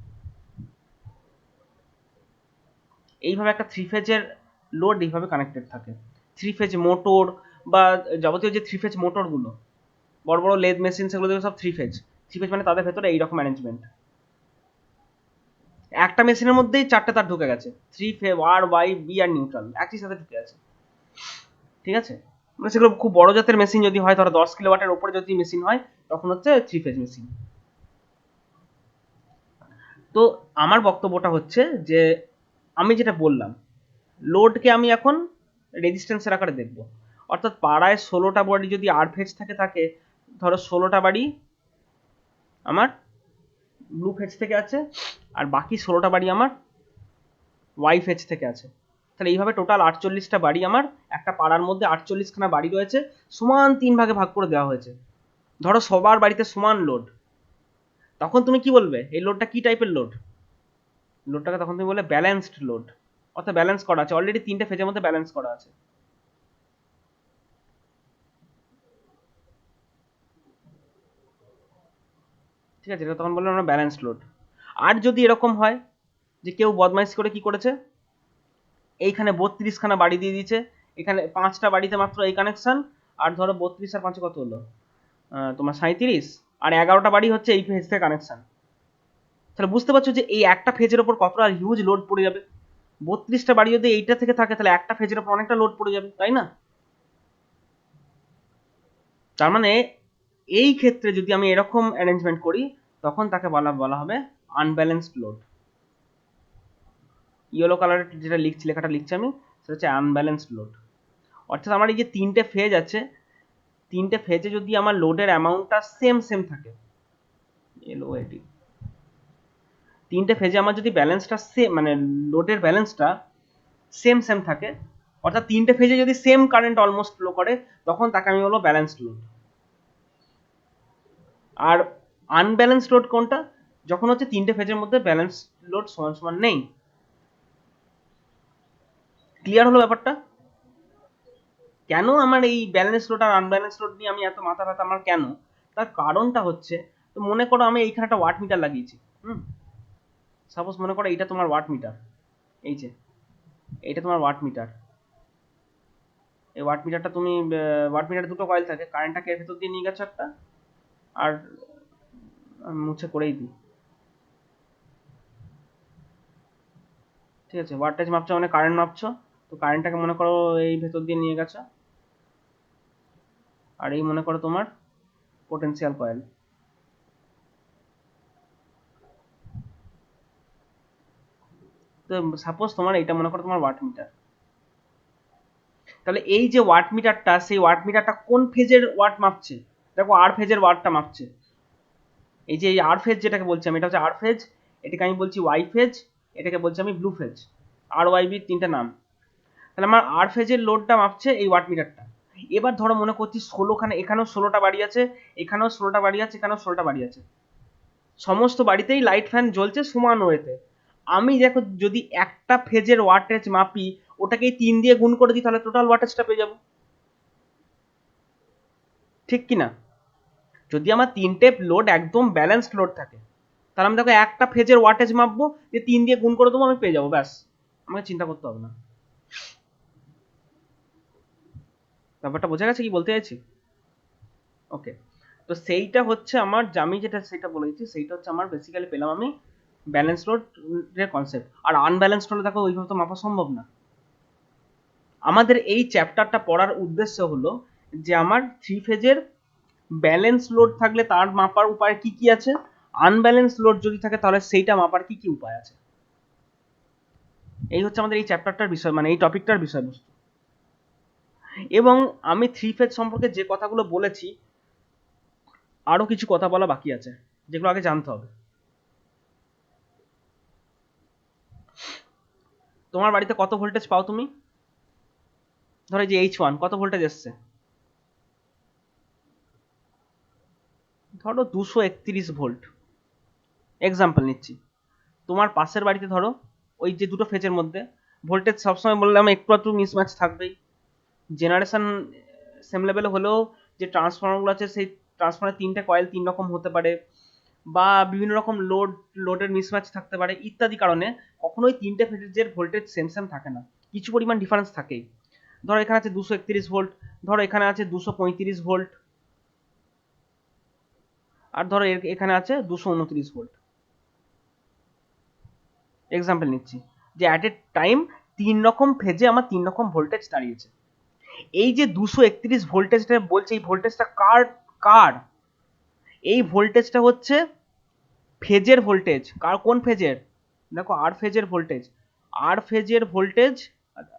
Speaker 1: এইভাবে একটা থ্রি ফেজের লোড এইভাবে কানেক্টেড থাকে। থ্রি ফেজ মোটর বা যাবতীয় যে থ্রি ফেজ মোটরগুলো, বড় বড় লেদ মেশিন, সেগুলো সব থ্রি ফেজ। থ্রি ফেজ মানে তাদের ভেতরে এইরকম অ্যারেঞ্জমেন্ট। একটা মেশিনের মধ্যেই 4টে তার ঢুকে গেছে, 3 ফেজ আর ওয়াই বি আর নিউট্রাল একই সাথে ঢুকে আছে, ঠিক আছে। মানে সেগুলো খুব বড় জাতের মেশিন যদি হয়, ধরো 10 কিলোওয়াটের ওপরে যদি মেশিন হয়, তখন হচ্ছে 3 ফেজ মেশিন। তো আমার বক্তব্যটা হচ্ছে যে আমি যেটা বললাম, লোডকে আমি এখন রেজিস্ট্যান্সের আকারে দেখব। অর্থাৎ পাড়ায় 16টা বাড়ি যদি আর ফেজ থাকে, ধরো 16টা বাড়ি আমার ব্লু ফেজ থেকে আছে, আর বাকি 16টা বাড়ি আমার ওয়াই ফেজ থেকে আছে। তাহলে এইভাবে টোটাল 48টা বাড়ি আমার একটা পাড়ার মধ্যে 48খানা বাড়ি রয়েছে, সমান 3 ভাগে ভাগ করে দেওয়া হয়েছে। ধরো সবার বাড়িতে সমান লোড, তখন তুমি কি বলবে এই লোডটা কি টাইপের লোড? লোডটাকে তখন তুমি বলবে ব্যালেন্সড লোড, অর্থাৎ ব্যালেন্স করা আছে, অলরেডি 3টে ফেজের মধ্যে ব্যালেন্স করা আছে। ঠিক আছে, এটা তখন বললাম আমরা ব্যালেন্সড লোড। আর যদি এরকম হয় যে কেউ বদমাইশ করে কি করেছে, এইখানে 32খানা বাড়ি দিয়ে দিয়েছে, এখানে 5টা বাড়িতে মাত্র এই কানেকশন, আর ধরো 32 আর 5 কত হলো, তোমার 37, আর 11টা বাড়ি হচ্ছে এই ফেজ থেকে কানেকশন। তাহলে বুঝতে পারছো যে এই একটা ফেজের ওপর কতটা হিউজ লোড পড়ে যাবে। 32টা বাড়ি যদি এইটা থেকে থাকে, তাহলে একটা ফেজের ওপর অনেকটা লোড পড়ে যাবে, তাই না? তার মানে এই ক্ষেত্রে যদি আমি এরকম অ্যারেঞ্জমেন্ট করি, তখন তাকে বলা হবে আনব্যালেন্সড লোড। ইয়েলো কালারের যেটা লেখাটা লিখছি আমি, সেটা হচ্ছে আনব্যালেন্সড লোড। অর্থাৎ আমার এই যে 3টে ফেজ আছে, 3টে ফেজে যদি আমার লোডের অ্যামাউন্টটা সেম থাকে, এলওএডি, 3টে ফেজে আমার যদি ব্যালেন্সটা সেম, মানে লোডের ব্যালেন্সটা সেম থাকে, অর্থাৎ 3টে ফেজে যদি সেম কারেন্ট অলমোস্ট ফ্লো করে, তখন তাকে আমি বলবো ব্যালেন্সড লোড। আর আনব্যালেন্সড লোড কোনটা? যখন হচ্ছে 3টে ফেজের মধ্যে ব্যালেন্স লোড সমান নেই। ক্লিয়ার হলো ব্যাপারটা? কেন আমার এই ব্যালেন্স লোড আর আনব্যালেন্স লোড নিয়ে আমি এত মাথা ব্যথা আমার কেন? তার কারণটা হচ্ছে, তো মনে করো আমি এইখানে একটা ওয়াট মিটার লাগিয়েছি, সাপোজ মনে করো এইটা তোমার ওয়াট মিটার, এই যে এইটা তোমার ওয়াট মিটার। এই ওয়াট মিটারটা তুমি, ওয়াট মিটারে দুটো কয়েল থাকে, কারেন্টটাকে এর ভেতর দিয়ে নিয়ে গেছো একটা, আর আমি মুছে করেই দিই, ঠিক আছে। ওয়াটেজ মাপছো মানে কারেন্ট মাপছো, তো কারেন্টটাকে মনে করো এই ভেতর দিয়ে নিয়ে গেছো, আর এই মনে করো তোমার পোটেনশিয়াল কয়েল। তো সাপোজ তোমার এইটা মনে করো তোমার ওয়াট মিটার। তাহলে এই যে ওয়াট মিটারটা, সেই ওয়াট মিটারটা কোন ফেজের ওয়াট মাপছে? দেখো আর ফেজের ওয়াটটা মাপছে। এই যে এই আর ফেজ যেটাকে বলছি আমি, এটা হচ্ছে আর ফেজ, এটাকে আমি বলছি ওয়াই ফেজ, এটাকে বলছি আমি ব্লু ফেজ, আর ওয়াই বি 3টে নাম। তাহলে আমার আর ফেজের লোডটা মাপছে এই ওয়াট মিটারটা। এবার ধরো মনে করছি 16খানে, এখানেও 16টা বাড়ি আছে, এখানেও 16টা বাড়ি আছে, এখানেও 16টা বাড়ি আছে, সমস্ত বাড়িতেই লাইট ফ্যান জ্বলছে সমান ওয়েতে। আমি দেখো যদি একটা ফেজের ওয়াটেজ মাপি, ওটাকেই 3 দিয়ে গুণ করে দিই, তাহলে টোটাল ওয়াটেজটা পেয়ে যাবো, ঠিক কি না? যদি আমার 3টে লোড একদম ব্যালেন্সড লোড থাকে, তাহলে আমি দেখো একটা ফেজের ওয়াটেজ মাপবো, যে 3 দিয়ে গুণ করে দেবো, আমি পেয়ে যাবো, ব্যাস, আমাকে চিন্তা করতে হবে না। ব্যাপারটা বোঝা গেছে কি বলতে চাইছি? ওকে, তো সেইটা হচ্ছে আমার, আমি যেটা সেটা বলেছি, সেইটা হচ্ছে আমার বেসিক্যালি পেলাম আমি ব্যালেন্স লোডের কনসেপ্ট। আর আনব্যালেন্স লোড দেখো ওইভাবে তো মাপা সম্ভব না। আমাদের এই চ্যাপ্টারটা পড়ার উদ্দেশ্য হলো যে আমার 3 ফেজের ব্যালেন্স লোড থাকলে তার মাপার উপায় কি কি আছে, আনব্যালেন্স লোড যদি থাকে তাহলে সেইটা মাপার কি কি উপায় আছে। এই হচ্ছে আমাদের এই চ্যাপ্টারটার বিষয়, মানে এই টপিকটার বিষয়বস্তু। এবং আমি 3 ফেজ সম্পর্কে যে কথাগুলো বলেছি, আরো কিছু কথা বলা বাকি আছে, যেগুলো আগে জানতে হবে। তোমার বাড়িতে কত ভোল্টেজ পাও তুমি? ধরো এই যে H1 কত ভোল্টেজ এসছে? ধরো 231 ভোল্ট, এক্সাম্পল নিচ্ছি। তোমার পাশের বাড়িতে ধরো ওই যে দুটো ফেজের মধ্যে ভোল্টেজ সবসময় বললাম একটু একটু মিসম্যাচ থাকবেই, জেনারেশন সেম লেভেলে হলেও যে ট্রান্সফর্মারগুলো আছে, সেই ট্রান্সফর্মারের 3টে কয়েল 3 রকম হতে পারে, বা বিভিন্ন রকম লোডের মিসম্যাচ থাকতে পারে, ইত্যাদি কারণে কখনোই 3টে ফেজের ভোল্টেজ সেম থাকে না, কিছু পরিমাণ ডিফারেন্স থাকেই। ধরো এখানে আছে 231 ভোল্ট, ধরো এখানে আছে 235 ভোল্ট, আর ধরো এখানে আছে 229 ভোল্ট। এক্সাম্পল নিচ্ছি, যে অ্যাট এ টাইম 3 রকম ফেজে আমার 3 রকম ভোল্টেজ দাঁড়িয়েছে। এই যে 231 ভোল্টেজটা বলছে, এই ভোল্টেজটা কার কার এই ভোল্টেজটা হচ্ছে ফেজের ভোল্টেজ। কার, কোন ফেজের? দেখো আর ফেজের ভোল্টেজ, আর ফেজের ভোল্টেজ,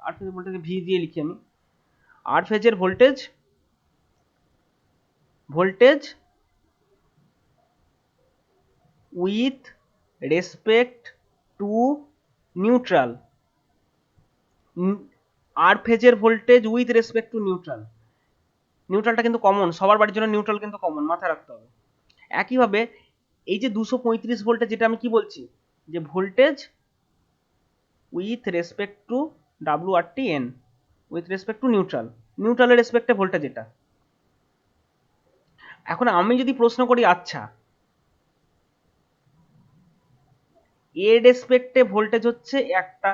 Speaker 1: আর ফেজের ভোল্টেজ ভি দিয়ে লিখি আমি, আর ফেজের voltage, voltage with respect to neutral, R ফেজের voltage with respect to neutral. নিউট্রালটা কিন্তু কমন, সবার বাড়ির জন্য নিউট্রাল কিন্তু কমন, মাথায় রাখতে হবে। একইভাবে এই যে 235 ভোল্টেজ, যেটা আমি কি বলছি, যে voltage with respect to WRTN, with respect to neutral, নিউট্রালের রেসপেক্টে ভোল্টেজ এটা। এখন আমি যদি প্রশ্ন করি, আচ্ছা এর রেসপেক্টে ভোল্টেজ হচ্ছে একটা,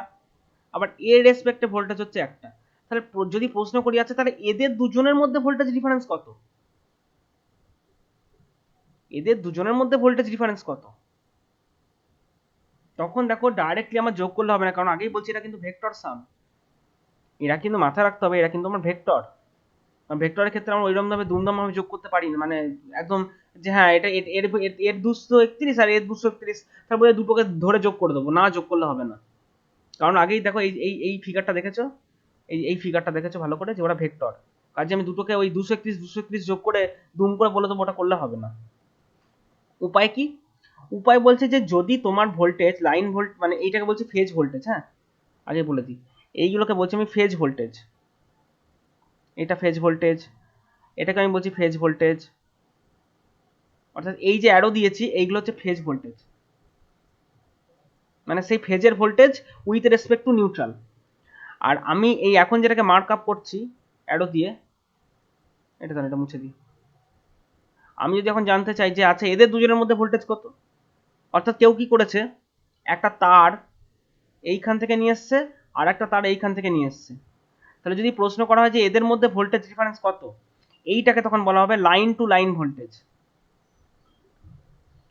Speaker 1: আবার এর রেসপেক্টে ভোল্টেজ হচ্ছে একটা, তাহলে যদি প্রশ্ন করি আচ্ছা তাহলে এদের দুজনের মধ্যে ভোল্টেজ ডিফারেন্স কত, এদের দুজনের মধ্যে ভোল্টেজ ডিফারেন্স কত, তখন দেখো ডাইরেক্টলি আমার যোগ করলে হবে না, কারণ আগেই বলছি এটা কিন্তু ভেক্টর সাম। এরা কিন্তু মাথায় রাখতে হবে, এরা কিন্তু আমার ভেক্টর। ভেক্টরের ক্ষেত্রে আমরা ওইরকম ভাবে দুমদাম ভাবে যোগ করতে পারি না, মানে একদম যে হ্যাঁ এটা এর এর 231 আর এর 231, তারপরে দুটোকে ধরে যোগ করে দেবো, না যোগ করলে হবে না। কারণ আগেই দেখো এই এই এই ফিগারটা দেখেছো, এই ফিগারটা দেখেছো ভালো করে, যে ওরা ভেক্টর। কাজে আমি দুটোকে ওই 231 যোগ করে দুম করে বলে দেবো, ওটা করলে হবে না। উপায় কি? উপায় বলছে যে যদি তোমার ভোল্টেজ লাইন ভোল্ট, মানে এইটাকে বলছে ফেজ ভোল্টেজ, হ্যাঁ আগে বলে দিই, এইগুলোকে বলছি আমি ফেজ ভোল্টেজ, এটা ফেজ ভোল্টেজ, এটাকে আমি বলছি ফেজ ভোল্টেজ, অর্থাৎ এই যে অ্যারো দিয়েছি এইগুলো হচ্ছে ফেজ ভোল্টেজ, মানে সেই ফেজের voltage with respect to neutral. আর আমি এই এখন যেটাকে মার্ক আপ করছি অ্যারো দিয়ে, এটা মুছে দিই, আমি যদি এখন জানতে চাই যে আচ্ছা এদের দুজনের মধ্যে ভোল্টেজ কত, অর্থাৎ কেউ কি করেছে, একটা তার এইখান থেকে নিয়ে এসছে আর একটা তার এইখান থেকে নিয়ে এসছে, তাহলে যদি প্রশ্ন করা হয় যে এদের মধ্যে ভোল্টেজ ডিফারেন্স কত, এইটাকে তখন বলা হবে line to line voltage,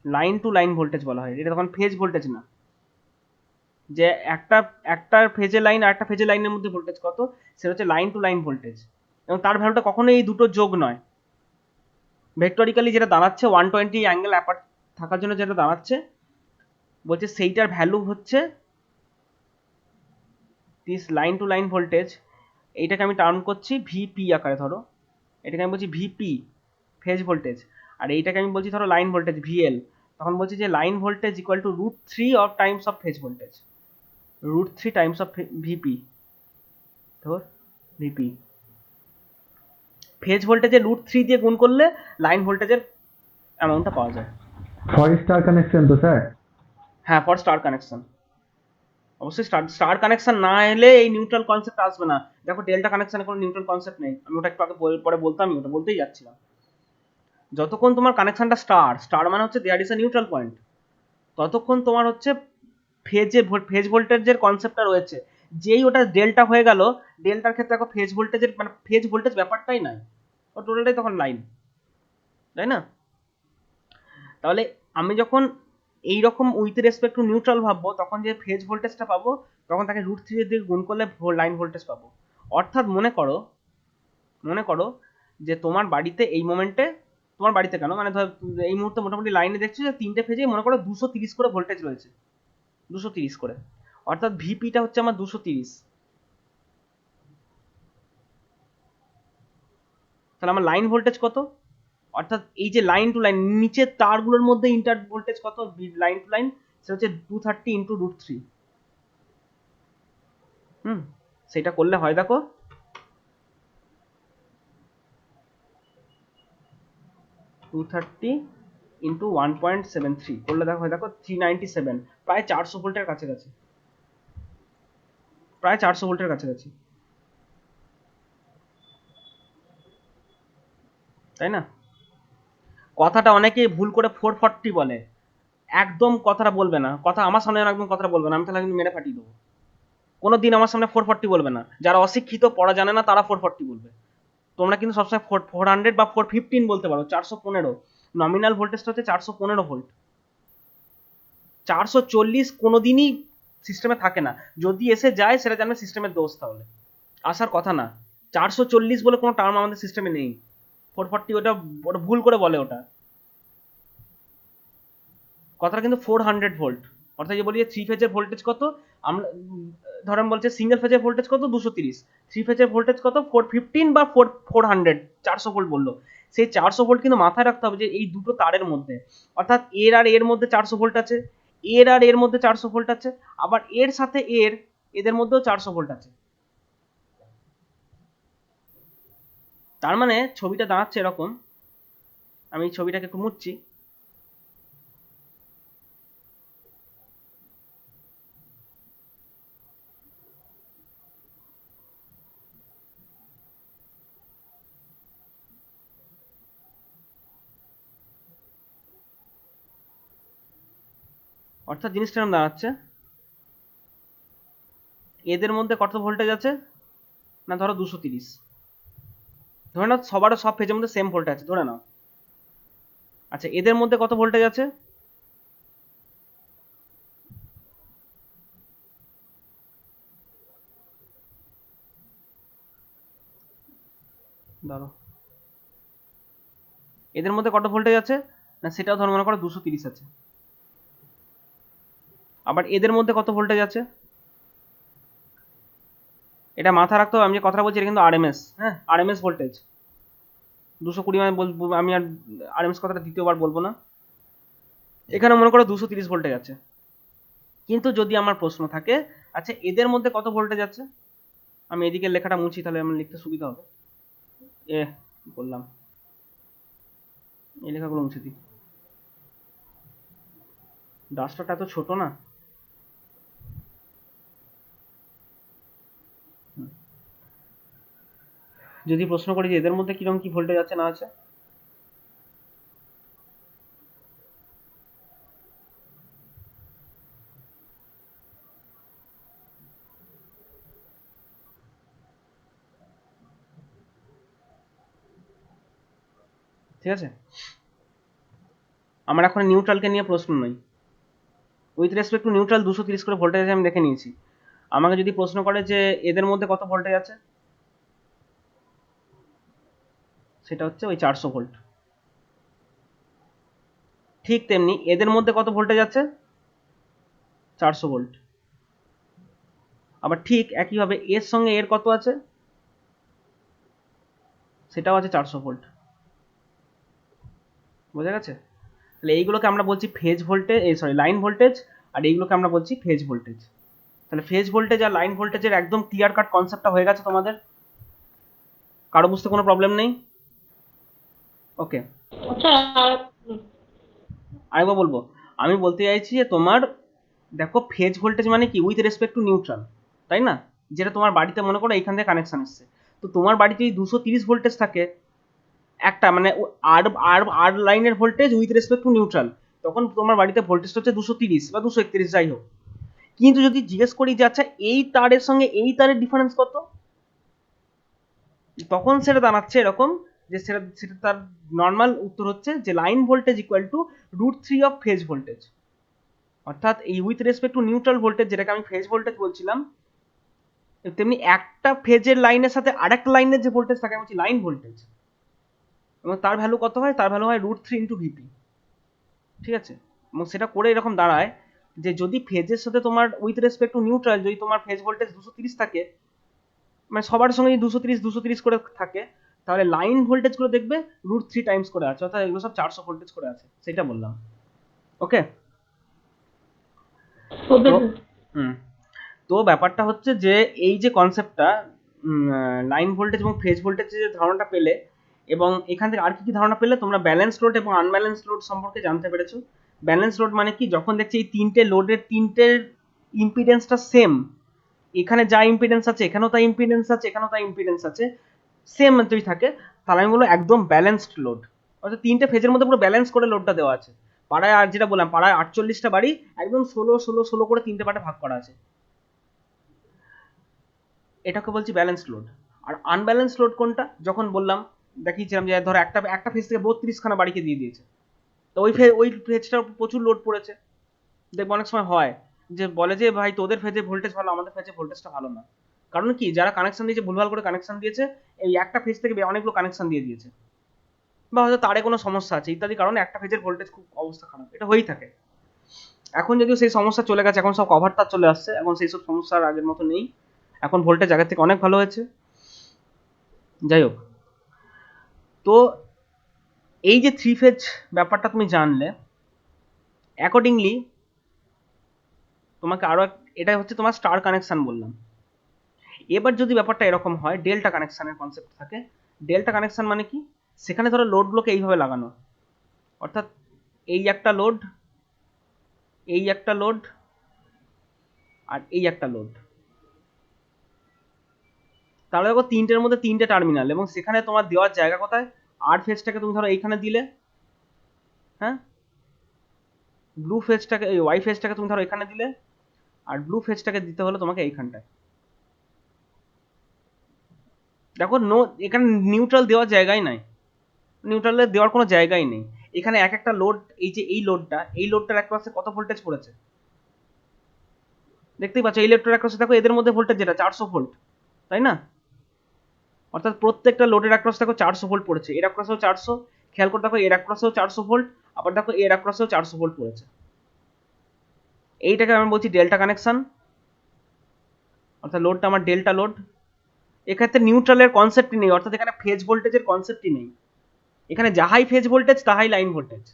Speaker 1: line to line voltage বলা হয়, এটা তখন ফেজ ভোল্টেজ না। যে একটা ফেজের লাইন আর একটা ফেজের লাইনের মধ্যে ভোল্টেজ কত, সেটা হচ্ছে লাইন টু লাইন ভোল্টেজ, এবং তার ভ্যালুটা কখনোই এই দুটো যোগ নয়। ভেক্টরিক্যালি যেটা দাঁড়াচ্ছে 120 অ্যাঙ্গেল অ্যাপার্ট থাকার জন্য যেটা দাঁড়াচ্ছে, বলছে সেইটার ভ্যালু হচ্ছে this line to line voltage, এইটাকে আমি টার্ন করছি ভিপি আকারে, ধরো এটাকে আমি বলছি ভিপি ফেজ ভোল্টেজ, আর এইটাকে আমি বলছি ধরো লাইন ভোল্টেজ ভিএল, তখন বলছি যে line voltage equal to √3 of Times of phase voltage, √3 Times of VP, ধর ভিপি। ফেজ ভোল্টেজের √3 দিয়ে গুণ করলে লাইন ভোল্টেজের অ্যামাউন্টটা পাওয়া যায়।
Speaker 3: ফর স্টার কানেকশন তো স্যার?
Speaker 1: হ্যাঁ ফর স্টার কানেকশন, অবশ্যই স্টার কানেকশন না এলে এই নিউট্রাল কনসেপ্ট আসবে না। দেখো ডেল্টা কানেকশনে কোনো নিউট্রাল কনসেপ্ট নেই, আমি ওটা একটু আগে পরে বলতাম, ওটা বলতেই যাচ্ছিলাম। যতক্ষণ তোমার কানেকশনটা স্টার মানে হচ্ছে there is a neutral point, ততক্ষণ তোমার হচ্ছে ফেজ ভোল্টেজের কনসেপ্টটা রয়েছে। যেই ওটা ডেল্টা হয়ে গেল, ডেল্টার ক্ষেত্রে দেখো ফেজ ভোল্টেজের মানে ফেজ ভোল্টেজ ব্যাপারটাই নাই, ও টোটালটাই তখন লাইন, তাই না? তাহলে আমি যখন এইরকম উইথ রেসপেক্ট টু নিউট্রাল ভাববো, তখন যে ফেজ ভোল্টেজটা পাবো, তখন তাকে √3 দিয়ে গুণ করলে লাইন ভোল্টেজ পাবো। অর্থাৎ মনে করো যে তোমার বাড়িতে এই মোমেন্টে, তোমার বাড়িতে কেন, মানে ধর এই মুহূর্তে মোটামুটি লাইনে দেখছো যে 3টে ফেজেই মনে করো 230 করে ভোল্টেজ রয়েছে, 230 করে, অর্থাৎ ভিপিটা হচ্ছে আমার 230। তাহলে আমার লাইন ভোল্টেজ কত, অর্থাৎ এই যে লাইন টু লাইন নিচের তারগুলোর মধ্যে ইন্টার ভোল্টেজ কত লাইন টু লাইন, সেটা হচ্ছে 230 ইন্টু √3। সেটা করলে হয় দেখো, টু থার্টি ইন্টু 1.73 করলে দেখো হয় দেখো 397, প্রায় 400 ভোল্টের কাছাকাছি, প্রায় 400 ভোল্টের কাছাকাছি, তাই না? কথাটা অনেকেই ভুল করে 440 বলে, একদম কথাটা বলবে না, কথা আমার সামনে একদম কথাটা বলবে না, আমি তাহলে কিন্তু মেরে ফাটিয়ে দেবো। কোনোদিন আমার সামনে 440 বলবে না, যারা অশিক্ষিত পড়া জানে না তারা 440 বলবে। তোমরা কিন্তু সবসময় 400 বা 415 বলতে পারো, 415, নমিনাল ভোল্টেজটা হচ্ছে 415 ভোল্ট। 440 কোনোদিনই সিস্টেমে থাকে না, যদি এসে যায় সেটা জানবে সিস্টেমের দোষ, তাহলে আসার কথা না। 440 বলে কোনো টার্ম আমাদের সিস্টেমে নেই। 440 ওটা ওটা ভুল করে বলে ওটা, কথাটা কিন্তু 400 ভোল্ট। অর্থাৎ যে বলি যে 3 ফেজের ভোল্টেজ কত, আমরা ধরেন বলছে সিঙ্গেল ফেজের ভোল্টেজ কত 230, 3 ফেজের ভোল্টেজ কত 415 বা 400, 400 ভোল্ট বললো। সেই 400 ভোল্ট কিন্তু মাথায় রাখতে হবে যে এই দুটো তারের মধ্যে, অর্থাৎ এর আর এর মধ্যে 400 ভোল্ট আছে, এর আর এর মধ্যে 400 ভোল্ট আছে, আবার এর সাথে এদের মধ্যেও 400 ভোল্ট আছে। তার মানে ছবিটা দাঁড়াচ্ছে এরকম, আমি এই ছবিটাকে একটু মুছছি। অর্থাৎ জিনিসটা এরকম দাঁড়াচ্ছে, এদের মধ্যে কত ভোল্টেজ আছে না ধরো 230, ধরে নাও সবার সব ফেজের মধ্যে সেম ভোল্টেজ আছে ধরে নাও। আচ্ছা এদের মধ্যে কত ভোল্টেজ আছে, ধরো এদের মধ্যে কত ভোল্টেজ আছে না সেটাও ধরো মনে করো 230 আছে। আবার এদের মধ্যে কত ভোল্টেজ আছে, এটা মাথা রাখতে হবে, আমি যে কথাটা বলছি এটা কিন্তু আরএমএস, হ্যাঁ আরএমএস ভোল্টেজ। 220 মানে বলবো আমি, আর আরএমএস কথাটা দ্বিতীয়বার বলবো না। এখানে মনে করো 230 ভোল্টেজ আছে, কিন্তু যদি আমার প্রশ্ন থাকে আচ্ছা এদের মধ্যে কত ভোল্টেজ আছে, আমি এদিকে লেখাটা মুছি তাহলে আমার লিখতে সুবিধা হবে। কি করলাম, এই লেখাগুলো মুছে দিই, ডাস্টারটা এত ছোট না। যদি প্রশ্ন করি যে এদের মধ্যে কিরকম কি ভোল্টেজ আছে না আছে, ঠিক আছে, আমার এখন নিউট্রালকে নিয়ে প্রশ্ন নয়, উইথ রেসপেক্ট টু নিউট্রাল 230 করে ভোল্টেজ আছে আমি দেখে নিয়েছি। আমাকে যদি প্রশ্ন করে যে এদের মধ্যে কত ভোল্টেজ আছে, সেটা হচ্ছে ওই 400 ভোল্ট। ঠিক তেমনি এদের মধ্যে কত ভোল্টেজ আছে, 400 ভোল্ট। আবার ঠিক একইভাবে এর সঙ্গে এর কত আছে, সেটাও আছে 400 ভোল্ট। বোঝা গেছে? তাহলে এইগুলোকে আমরা বলছি ফেজ ভোল্টেজ, লাইন ভোল্টেজ, আর এইগুলোকে আমরা বলছি ফেজ ভোল্টেজ। তাহলে ফেজ ভোল্টেজ আর লাইন ভোল্টেজের একদম ক্লিয়ার কাট কনসেপ্টটা হয়ে গেছে তোমাদের, কারো বুঝতে কোনো প্রবলেম নেই? ওকে,
Speaker 4: আচ্ছা
Speaker 1: আরেকবার বলবো, আমি বলতে চাইছি যে তোমার দেখো ফেজ ভোল্টেজ মানে কি উইথ রেসপেক্ট টু নিউট্রাল, তাই না? যেটা তোমার বাড়িতে মনে করো এইখান থেকে কানেকশন এসছে, তো তোমার বাড়িতে যদি 230 ভোল্টেজ থাকে একটা মানে আর আর আর লাইনের voltage with respect to neutral, তখন তোমার বাড়িতে ভোল্টেজটা হচ্ছে 230 বা 231 যাই হোক। কিন্তু যদি জিজ্ঞেস করি যে আচ্ছা এই তারের সঙ্গে এই তারের ডিফারেন্স কত, তখন সেটা দাঁড়াচ্ছে এরকম যে সেটা সেটা তার নর্মাল উত্তর হচ্ছে যে line voltage equal to √3 of phase voltage. অর্থাৎ এই with respect to neutral voltage যেটাকে আমি ফেজ ভোল্টেজ বলছিলাম, তেমনি একটা ফেজের লাইনের সাথে আরেকটা লাইনের যে ভোল্টেজ থাকে আমি বলছি লাইন ভোল্টেজ, এবং তার ভ্যালু কত হয়, তার ভ্যালু হয় √3 ইন্টু ভিপি। ঠিক আছে, এবং সেটা করে এরকম দাঁড়ায় যে যদি ফেজের সাথে তোমার উইথ রেসপেক্ট টু নিউট্রাল যদি তোমার ফেজ ভোল্টেজ 230 থাকে, মানে সবার সঙ্গে 230 করে থাকে, তাহলে লাইন ভোল্টেজ গুলো দেখবে √3 টাইমস করে আছে, অর্থাৎ এগুলো সব 400 ভোল্টেজ করে আছে, সেটা বললাম। ওকে,
Speaker 4: ওকে
Speaker 1: তো তো ব্যাপারটা হচ্ছে যে এই যে কনসেপ্টটা লাইন ভোল্টেজ এবং ফেজ ভোল্টেজের যে ধারণাটা পেলে, এবং এখান থেকে আর কি কি ধারণা পেলে, তোমরা ব্যালেন্স লোড এবং আনব্যালেন্স লোড সম্পর্কে জানতে পেরেছো। ব্যালেন্স লোড মানে কি, যখন দেখছি এই তিনটে লোডের তিনটের ইম্পিডেন্সটা সেম, এখানে যা ইম্পিডেন্স আছে এখানেও তাই ইম্পিডেন্স আছে, এখানেও তাই ইম্পিডেন্স আছে, সেম যদি থাকে, তাহলে আমি বলবো একদম ব্যালেন্সড লোড। অর্থাৎ তিনটে ফেজের মধ্যে পুরো ব্যালেন্স করে লোডটা দেওয়া আছে। পাড়ায় আর যেটা বললাম পাড়ায় 48টা বাড়ি একদম 16 করে তিনটে পার্টে ভাগ করা আছে, এটাকে বলছি ব্যালেন্সড লোড। আর আনব্যালেন্সড লোড কোনটা, যখন বললাম দেখিয়েছিলাম যে ধরো একটা ফেজ থেকে 32 খানা বাড়িকে দিয়ে দিয়েছে, তো ওই ফেজটার প্রচুর লোড পড়েছে, দেখবো অনেক সময় হয় যে বলে যে ভাই তোদের ফেজে ভোল্টেজ ভালো, আমাদের ফেজে ভোল্টেজটা ভালো না। কারণ কি, যারা কানেকশন দিয়েছে ভুলভাল করে কানেকশন দিয়েছে, এই একটা ফেজ থেকে অনেকগুলো কানেকশন দিয়ে দিয়েছে, বা হয়তো তারে কোনো সমস্যা আছে ইত্যাদি কারণে একটা ফেজের ভোল্টেজ খুব অবস্থা খারাপ, এটা হয়েই থাকে। এখন যদিও সেই সমস্যা চলে গেছে, এখন সব কভার তার চলে আসছে, এখন সেই সব সমস্যা আর আগের মতো নেই, এখন ভোল্টেজ আগের থেকে অনেক ভালো হয়েছে। যাই হোক, তো এই যে থ্রি ফেজ ব্যাপারটা তুমি জানলে, অ্যাকর্ডিংলি তোমাকে আরো এটা হচ্ছে তোমার স্টার কানেকশন বললাম। এবার যদি ব্যাপারটা এরকম হয়, ডেল্টা কানেকশনের কনসেপ্ট থাকে। ডেল্টা কানেকশন মানে কি, সেখানে ধরো লোডগুলোকে এইভাবে লাগানো, অর্থাৎ এই একটা লোড, এই একটা লোড, আর এই একটা লোড। তাহলে দেখো তিনটের মধ্যে তিনটে টার্মিনাল, এবং সেখানে তোমার দেওয়ার জায়গা কোথায়, আর ফেজটাকে তুমি ধরো এইখানে দিলে, হ্যাঁ, ব্লু ফেজটাকে, এই ওয়াই ফেজটাকে তুমি ধরো এখানে দিলে, আর ব্লু ফেজটাকে দিতে হলো তোমাকে এইখানটায়। দেখো এখানে নিউট্রাল দেওয়ার জায়গাই নাই, নিউট্রালের দেওয়ার কোনো জায়গাই নেই। এখানে এক একটা লোড, এই যে এই লোডটা, এই লোডটার অ্যাক্রসে কত ভোল্টেজ পড়েছে দেখতেই পাচ্ছ। এই লোডটার অ্যাক্রসে দেখো, এদের মধ্যে ভোল্টেজ যেটা 400 ভোল্ট, তাই না? অর্থাৎ প্রত্যেকটা লোডের অ্যাক্রস দেখো 400 ভোল্ট পড়েছে, এর অ্যাক্রসেও 400, খেয়াল করে দেখো এর অ্যাক্রসেও 400 ভোল্ট, আবার দেখো এর অ্যাক্রসেও 400 ভোল্ট পড়েছে। এইটাকে আমি বলছি ডেল্টা কানেকশন, অর্থাৎ লোডটা আমার ডেল্টা লোড। এক্ষেত্রে নিউট্রালের কনসেপ্টই নেই, অর্থাৎ এখানে ফেজ ভোল্টেজের কনসেপ্টই নেই, এখানে যাহাই ফেজ ভোল্টেজ তাহাই লাইন ভোল্টেজ।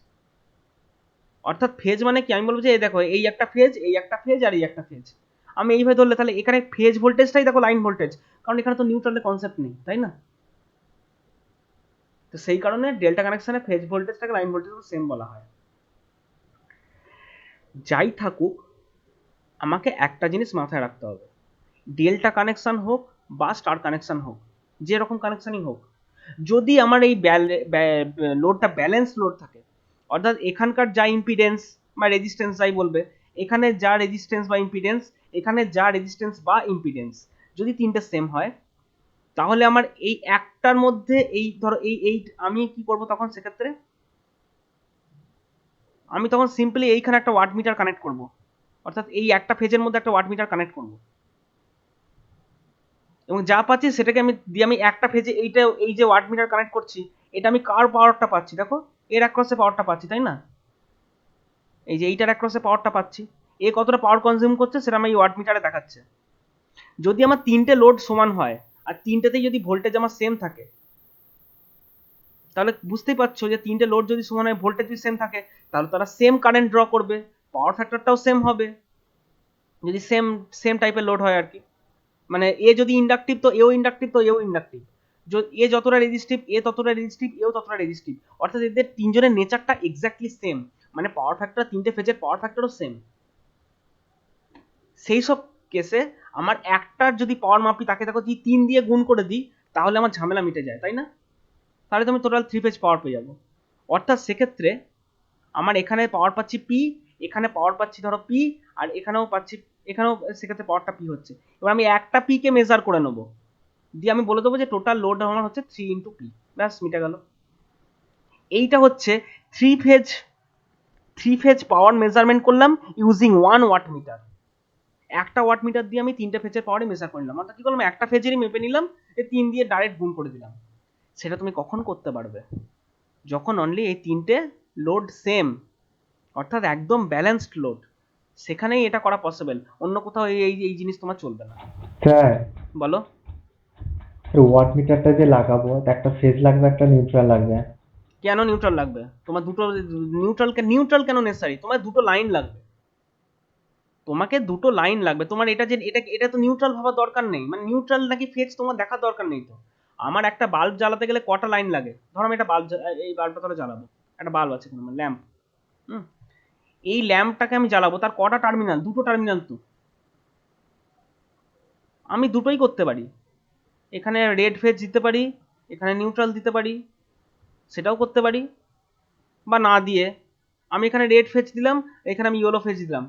Speaker 1: অর্থাৎ ফেজ মানে কি, আমি বলবো যে এই দেখো এই একটা ফেজ, এই একটা ফেজ, আর এই একটা ফেজ, আমি এইভাবে ধরলে তাহলে এখানে ফেজ ভোল্টেজটাই দেখো লাইন ভোল্টেজ, কারণ এখানে তো নিউট্রালের কনসেপ্ট নেই, তাই না? তো সেই কারণে ডেল্টা কানেকশনে ফেজ ভোল্টেজটাকে লাইন ভোল্টেজ সেম বলা হয়। যাই থাকুক, আমাকে একটা জিনিস মাথায় রাখতে হবে, ডেল্টা কানেকশন হোক বা স্টার কানেকশন হোক, যে রকম কানেকশনই হোক, যদি আমার এই লোডটা ব্যালেন্স লোড থাকে, অর্থাৎ এখানকার যা ইম্পিডেন্স বা রেজিস্ট্যান্স যাই বলবে, এখানে যা রেজিস্ট্যান্স বা ইম্পিডেন্স, এখানে যা রেজিস্ট্যান্স বা ইম্পিডেন্স, যদি তিনটে সেম হয়, তাহলে আমার এই একটার মধ্যে এই ধরো এই আমি কি করব তখন সেক্ষেত্রে, আমি তখন সিম্পলি এইখানে একটা ওয়াট মিটার কানেক্ট করব, অর্থাৎ এই একটা ফেজের মধ্যে একটা ওয়াট মিটার কানেক্ট করব, এবং যা পাচ্ছি সেটাকে আমি দিয়ে আমি একটা ফেজে এইটা, এই যে ওয়াট মিটার কানেক্ট করছি, এটা আমি কার পাওয়ারটা পাচ্ছি দেখো, এর অ্যাক্রসে পাওয়ারটা পাচ্ছি, তাই না? এই যে এইটার অ্যাক্রসে পাওয়ারটা পাচ্ছি, এ কতটা পাওয়ার কনজিউম করছে সেটা আমি এই ওয়াট মিটারে দেখাচ্ছে। যদি আমার তিনটে লোড সমান হয়, আর তিনটেতেই যদি ভোল্টেজ আমার সেম থাকে, তাহলে বুঝতেই পারছো যে তিনটে লোড যদি সমান হয়, ভোল্টেজ যদি সেম থাকে, তাহলে তারা সেম কারেন্ট ড্র করবে, পাওয়ার ফ্যাক্টরটাও সেম হবে, যদি সেম সেম টাইপের লোড হয় আর কি। মানে এ যদি ইন্ডাকটিভ তো এও ইন্ডাকটিভ, তো এও ইন্ডাকটিভ, এ যতটা রেজিস্টিভ এ ততটা রেজিস্টিভ, এও ততটা রেজিস্টিভ, অর্থাৎ এদের তিনজনের নেচারটা এক্স্যাক্টলি সেম, মানে পাওয়ার ফ্যাক্টর, তিনটে ফেজের পাওয়ার ফ্যাক্টরও সেম। সেই সব কেসে আমার একটার যদি পাওয়ার মাপি, তাকে দেখো যদি 3 দিয়ে গুণ করে দিই, তাহলে আমার ঝামেলা মিটে যায়, তাই না? তাহলে তো আমি টোটাল 3 ফেজ পাওয়ার পেয়ে যাবো। অর্থাৎ সেক্ষেত্রে আমার এখানে পাওয়ার পাচ্ছি পি, এখানে পাওয়ার পাচ্ছি ধরো পি, আর এখানেও পাচ্ছি, এখানেও সেক্ষেত্রে পাওয়ারটা পি হচ্ছে। এবার আমি একটা পি কে মেজার করে নেবো, দিয়ে আমি বলে দেবো যে টোটাল লোড আমার হচ্ছে 3 ইন্টু পি, ব্যাস মিটে গেল। এইটা হচ্ছে থ্রি ফেজ পাওয়ার মেজারমেন্ট করলাম ইউজিং 1 ওয়াট মিটার। একটা ওয়াট মিটার দিয়ে আমি তিনটে ফেজের পাওয়ারই মেজার করে নিলাম, অর্থাৎ কি করলাম, একটা ফেজেরই মেপে নিলাম, 3 দিয়ে ডাইরেক্ট গুণ করে দিলাম। সেটা তুমি কখন করতে পারবে, যখন অনলি এই তিনটে লোড সেম, অর্থাৎ একদম ব্যালেন্সড লোড, সেখানেই এটা করা পসিবল, অন্য কোথাও এই জিনিস তোমার চলবে না।
Speaker 3: স্যার,
Speaker 1: বলো।
Speaker 3: ওয়াট মিটারটা যে লাগাবো, একটা ফেজ লাগবে, একটা নিউট্রাল লাগবে।
Speaker 1: কেন নিউট্রাল লাগবে তোমার দুটো, নিউট্রাল কেন নেসেসারি, তোমার দুটো লাইন লাগবে, তোমাকে দুটো লাইন লাগবে, তোমার এটা যে এটা এটা তো নিউট্রাল ভাবার দরকার নেই, মানে নিউট্রাল নাকি ফেজ তোমার দেখার দরকার নেই তো। আমার একটা বাল্ব জ্বালাতে গেলে কটা লাইন লাগে, ধরো আমি একটা বাল্ব, এই বাল্বটা ধরে জ্বালাবো, একটা বাল্ব আছে এখানে ল্যাম্প, হুম, এই ল্যাম্পটাকে আমি জ্বালাবো, তার কটা টার্মিনাল, দুটো টার্মিনাল তো, আমি দুটোই করতে পারি, এখানে রেড ফেজ দিতে পারি, এখানে নিউট্রাল দিতে পারি, সেটাও করতে পারি, বা না দিয়ে আমি এখানে রেড ফেজ দিলাম, এখানে আমি ইয়েলো ফেজ দিলাম,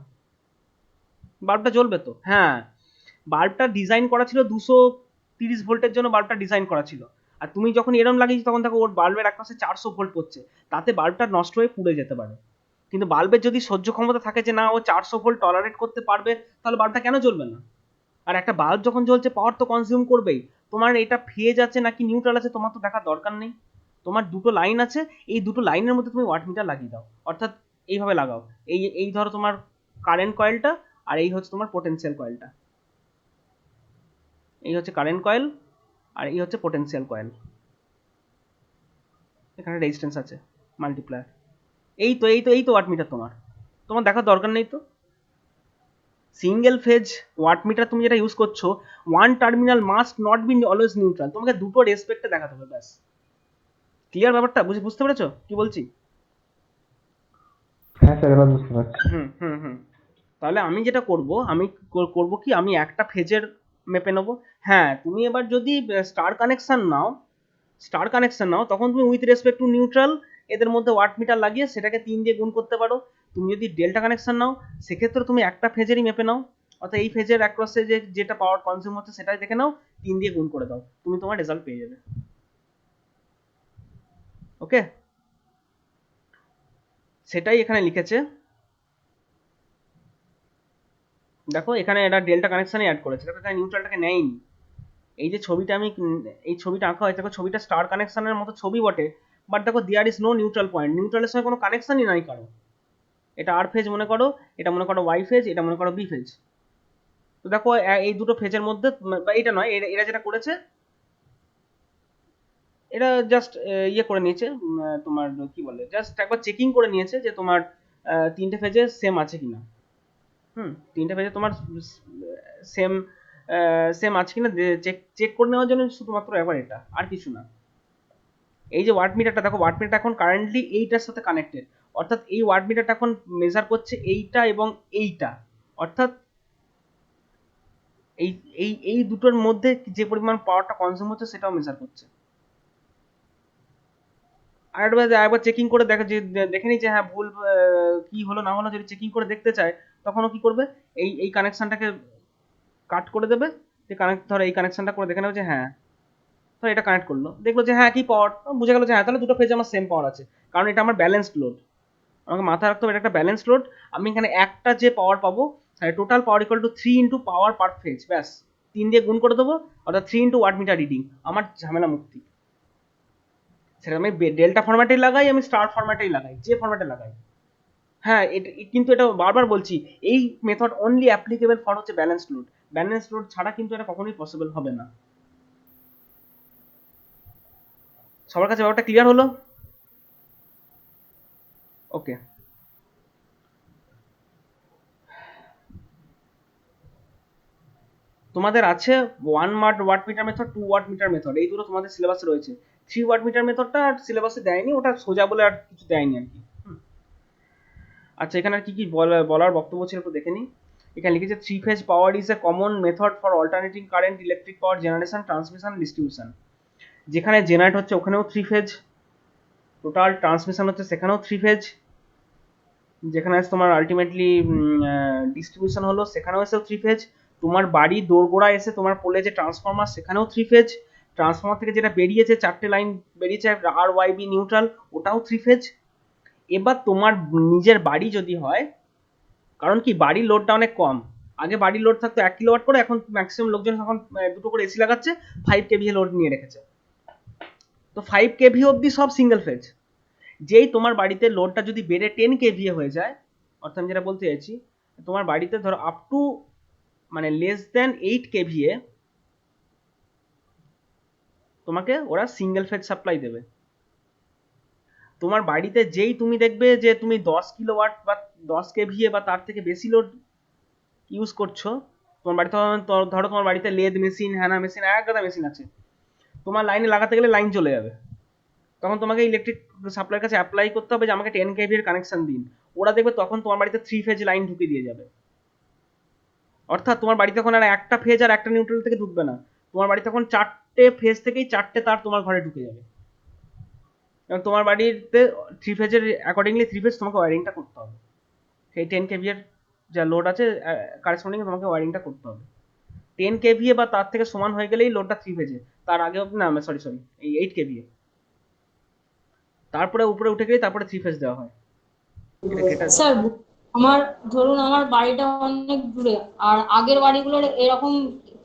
Speaker 1: বাল্বটা জ্বলবে তো। হ্যাঁ, বাল্বটা ডিজাইন করা ছিল 230 ভোল্টের জন্য, বাল্বটা ডিজাইন করা ছিল, আর তুমি যখন এরম লাগিয়েছি তখন দেখো ওর বাল্বের একপাশে 400 ভোল্ট পড়ছে, তাতে বাল্বটা নষ্ট হয়ে পুড়ে যেতে পারে। কিন্তু বাল্বের যদি সহ্য ক্ষমতা থাকে যে না ও 400 ভোল্ট টলারেট করতে পারবে, তাহলে বাল্বটা কেন জ্বলবে না? আর একটা বাল্ব যখন জ্বলছে পাওয়ার তো কনজিউম করবেই। তোমার এটা ফেজ আছে নাকি নিউট্রাল আছে তোমার তো দেখার দরকার নেই। তোমার দুটো লাইন আছে, এই দুটো লাইনের মধ্যে তুমি ওয়াটমিটার লাগিয়ে দাও, অর্থাৎ এইভাবে লাগাও। এই ধরো তোমার কারেন্ট কয়েলটা, আর এই হচ্ছে তোমার পোটেনশিয়াল কয়েলটা। এই হচ্ছে কারেন্ট কয়েল, আর এই হচ্ছে পোটেনশিয়াল কয়েল। এখানে রেজিস্ট্যান্স আছে, মাল্টিপ্লায়ার। এই তো ওয়াটমিটার তোমার। তোমার দেখার দরকার নেই তো। সিঙ্গেল ফেজ ওয়াটমিটার তুমি যেটা ইউজ করছো, one terminal must not be always neutral. তোমাকে দুটো রেসপেক্টে দেখাতে হবে, ব্যাস। ক্লিয়ার ব্যাপারটা? বুঝতে পেরেছো কি বলছি?
Speaker 3: হ্যাঁ স্যার, এবার বুঝতে পারছি।
Speaker 1: হুম। তাহলে আমি যেটা করব, আমি করব কি, আমি একটা ফেজের মেপে নেবো। হ্যাঁ, তুমি এবার যদি স্টার কানেকশন নাও, তখন তুমি উইথ রেসপেক্ট টু নিউট্রাল এদের মধ্যে ওয়াট মিটার লাগিয়ে সেটাকে 3 দিয়ে গুণ করতে পারো। তুমি যদি ডেল্টা কানেকশন নাও, সেক্ষেত্রে তুমি একটা ফেজেরই মেপে নাও, অর্থাৎ এই ফেজের অ্যাক্রসে যেটা পাওয়ার কনজিউম হচ্ছে সেটাই দেখে নাও, 3 দিয়ে গুণ করে দাও, তুমি তোমার রেজাল্ট পেয়ে যাবে। ওকে, সেটাই এখানে লিখেছে। দেখো এখানে এটা ডেল্টা কানেকশনই অ্যাড করেছে, দেখো এখানে নিউট্রালটাকে নেয়নি। এই যে ছবিটা এই ছবিটা আঁকা হয়েছে, দেখো ছবিটা স্টার কানেকশনের মতো ছবি বটে, বাট দেখো there is no neutral point, নিউট্রালের সঙ্গে কোনো কানেকশনই নাই কারো। এটা আর ফেজ মনে করো, এটা মনে করো ওয়াই ফেজ, এটা মনে করো বি ফেজ। তো দেখো এই দুটো ফেজের মধ্যে, বা এটা নয়, এরা যেটা করেছে, এরা জাস্ট ইয়ে করে নিয়েছে, তোমার কি বলে, জাস্ট একবার চেকিং করে নিয়েছে যে তোমার তিনটে ফেজে সেম আছে কিনা। তিনটে ফেজে তোমার সেম সেম আছে কিনা চেক চেক করে নেওয়ার জন্য শুধুমাত্র একবার এটা, আর কিছু না। এই যে ওয়াট মিটারটা দেখো, ওয়াট মিটারটা এখন কারেন্টলি এইটার সাথে কানেক্টেড, অর্থাৎ এই ওয়াট মিটারটা এখন মেজার করছে এইটা এবং এইটা, অর্থাৎ এই এই দুটোর মধ্যে যে পরিমাণ পাওয়ারটা কনজিউম হচ্ছে সেটাও মেজার করছে। আর একবার চেকিং করে দেখে যে দেখে নি যে হ্যাঁ ভুল কি হলো না হলো, যদি চেকিং করে দেখতে চায় তখন ও কি করবে, এই কানেকশনটাকে কাট করে দেবে, যে কানেক্ট ধরো এই কানেকশনটা করে দেখে নেবে যে হ্যাঁ, ধর এটা কানেক্ট করলো, দেখলো যে হ্যাঁ কি পাওয়ার, বুঝে গেলো যে হ্যাঁ তাহলে দুটো ফেজে আমার সেম পাওয়ার আছে, কারণ এটা আমার ব্যালেন্সড লোড। আমাকে মাথায় রাখতে হবে এটা একটা ব্যালেন্স লোড। আমি এখানে একটা যে পাওয়ার পাবো, total power equal to 3 into power per phase, ব্যাস 3 দিয়ে গুণ করে দেবো, অর্থাৎ 3 ইন্টু ওয়াট মিটার রিডিং, আমার ঝামেলা মুক্তি। সেটা আমি ডেল্টা ফরম্যাটেই লাগাই, আমি স্টার ফরম্যাটেই লাগাই, যে ফরম্যাটে লাগাই। হ্যাঁ, কিন্তু এটা বারবার বলছি, এই মেথড অনলি অ্যাপ্লিকেবল ফর হচ্ছে ব্যালেন্স লোড। ব্যালেন্স লোড ছাড়া কিন্তু এটা কখনোই পসিবল হবে না। সবার কাছে ব্যাপারটা ক্লিয়ার হলো? ওকে, তোমাদের আছে 1 watt meter method, 2 watt meter method, এই দুটো তোমাদের সিলেবাসে রয়েছে। 3 ওয়াট মিটার মেথডটা আর সিলেবাসে দেয়নি, ওটা সোজা বলে আর কিছু দেয়নি আর কি। আচ্ছা, এখানে আর কি কি বলার বক্তব্য ছিল একটু দেখে নিই। এখানে লিখেছে 3 phase power is a common method for alternating current electric power generation, transmission, distribution. যেখানে জেনারেট হচ্ছে ওখানেও 3 ফেজ, টোটাল ট্রান্সমিশন হচ্ছে সেখানেও 3 ফেজ, যেখানে তোমার আলটিমেটলি ডিস্ট্রিবিউশন হলো সেখানেও এসেও 3 ফেজ, তোমার বাড়ি দোরগোড়া এসে তোমার পোলে যে ট্রান্সফরমার সেখানেও 3 ফেজ, ট্রান্সফরমার থেকে যেটা বেরিয়েছে 4টে লাইন বেরিয়েছে আর ওয়াই বি নিউট্রাল, ওটাও 3 ফেজ। এবার তোমার নিজের বাড়ি যদি হয়, কারণ কি বাড়ির লোডটা অনেক কম, আগে বাড়ির লোড থাকতো 1 কিলোওয়াট করে, এখন ম্যাক্সিমাম লোকজন এখন দুটো করে এসি লাগাচ্ছে, 5 কেভিএ লোড নিয়ে রেখেছে। তো 5 কেভি অবধি সব সিঙ্গেল ফেজ। যেই তোমার বাড়িতে লোডটা যদি বেড়ে 10 কেভিএ হয়ে যায়, অর্থাৎ আমি যেটা বলতে চাইছি, তোমার বাড়িতে ধরো আপ টু মানে লেস দেন 8 কেভিএ তোমাকে ওরা সিঙ্গেল ফেজ সাপ্লাই দেবে। তোমার বাড়িতে যেই তুমি দেখবে যে তুমি 10 কিলোওয়াট বা 10 কেভিএ বা তার থেকে বেশি লোড ইউজ করছো, তোমার বাড়িতে ধরো তোমার বাড়িতে লেদ মেশিন, হ্যানা মেশিন, এক গাদা মেশিন আছে, তোমার লাইনে লাগাতে গেলে লাইন চলে যাবে, তখন তোমাকে ইলেকট্রিক সাপ্লাইয়ের কাছে অ্যাপ্লাই করতে হবে যে আমাকে 10 কেভি এর কানেকশন দিন। ওরা দেখবে তখন তোমার বাড়িতে 3 ফেজ লাইন ঢুকিয়ে দিয়ে যাবে, অর্থাৎ তোমার বাড়িতে তখন আর একটা ফেজ আর একটা নিউট্রাল থেকে ঢুকবে না, তোমার বাড়িতে তখন 4টে ফেজ থেকেই 4টে তার তোমার ঘরে ঢুকে যাবে। এবং তোমার বাড়িতে 3 ফেজের অ্যাকর্ডিংলি 3 ফেজ তোমাকে ওয়ারিংটা করতে হবে, সেই 10 কেভি এর যা লোড আছে কারেসপন্ডিং তোমাকে ওয়ারিংটা করতে হবে। 10 কেভিএ বা তার থেকে সমান হয়ে গেলেই লোডটা 3 ফেজে, তার আগে না সরি এই 8 কেভিএ, তারপরে উপরে উঠে গেলেই তারপরে 3 ফেজ দেওয়া হয়। এটা
Speaker 4: স্যার আমার ধরুন আমার বাড়িটা অনেক দূরে, আর আগের বাড়িগুলোর এরকম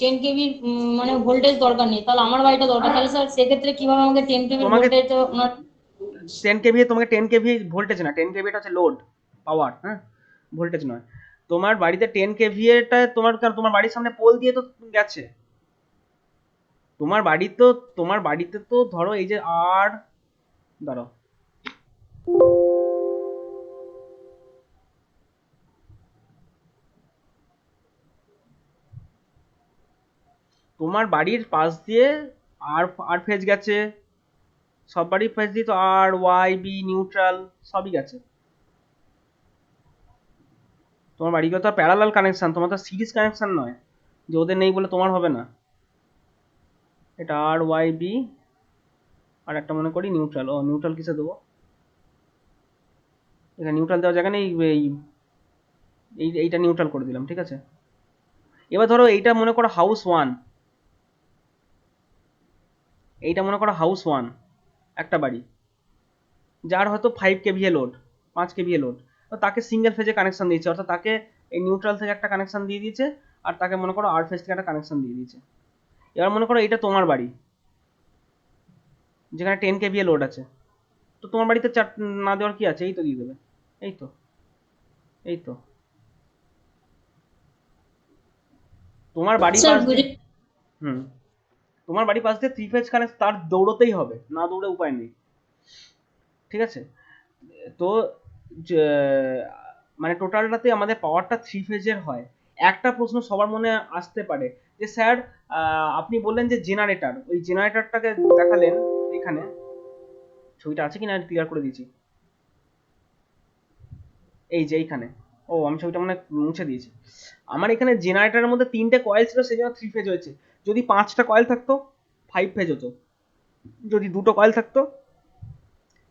Speaker 4: 10 কেবির মানে ভোল্টেজ দরকার নেই, তাহলে আমার বাড়িটা দরকার, তাহলে স্যার সেক্ষেত্রে কিভাবে আমাকে 10 কেবির
Speaker 1: তোমাকে
Speaker 4: ভোল্টেজ ওনার
Speaker 1: 10 কেভি, তোমাকে 10 কেভি ভোল্টেজ না, 10 কেভি এটা হচ্ছে লোড পাওয়ার, হ্যাঁ, ভোল্টেজ নয়। তোমার বাড়িতে 10 কেভি এটা তোমার বাড়ির সামনে পোল দিয়ে তো গেছে। তোমার বাড়ি তো তোমার বাড়িতে তো ধরো এই যে আর দাঁড়াও, তোমার বাড়ির পাশ দিয়ে আর আর ফেজ গেছে, সব বাড়ির ফেজ দিয়ে তো আর ওয়াই বি নিউট্রাল সবই গেছে। তোমার বাড়িগুলো তো প্যারালাল কানেকশন, তোমার তো সিরিজ কানেকশন নয় যে ওদের নেই বলে তোমার হবে না। এটা আর ওয়াই বি, আর একটা মনে করি নিউট্রাল। ও নিউট্রাল কিসে দেবো, এখানে নিউট্রাল দেওয়ার জায়গা নেই, এইটা নিউট্রাল করে দিলাম, ঠিক আছে। এবার ধরো এইটা মনে করো হাউস ওয়ান, এইটা মনে করো হাউস ওয়ান, একটা বাড়ি যার হয়তো 5 কেভিএ লোড, 5 কেভিএ লোড, তো তাকে সিঙ্গেল ফেজে কানেকশন দিয়েছে, অর্থাৎ তাকে এই নিউট্রাল থেকে একটা কানেকশন দিয়ে দিয়েছে, আর তাকে মনে করো আর ফেজ থেকে একটা কানেকশন দিয়ে দিয়েছে। এবার মনে করো এটা তোমার বাড়ি যেখানে 10 কেভিএ লোড আছে, তো তোমার বাড়িতে চার না দেওয়ার কি আছে, এই তো দিয়ে দেবে, এই তো, এই তো তোমার বাড়ি
Speaker 4: স্যার
Speaker 1: পাশ দিয়ে,
Speaker 4: বুঝে।
Speaker 1: হুম, তোমার বাড়ি পাশ দিয়ে 3 ফেজ কানেক্ট, তার দৌড়তেই হবে, না দৌড়ে উপায় নেই, ঠিক আছে। তো মানে টোটালটাতে আমাদের পাওয়ারটা 3 ফেজের হয়। একটা প্রশ্ন সবার মনে আসতে পারে যে স্যার আপনি বললেন যে জেনারেটর, ওই জেনারেটরটাকে দেখালেন এখানে, ছবিটা আছে কিনা ক্লিয়ার করে দিয়েছি, এই যে এইখানে, ও আমি ছবিটা মনে হয় মুছে দিয়েছি। আমার এখানে জেনারেটরের মধ্যে 3টে কয়েল ছিল, সেই জন্য 3 ফেজ হয়েছে। যদি 5টা কয়েল থাকতো 5 ফেজ হতো, যদি 2টো কয়েল থাকতো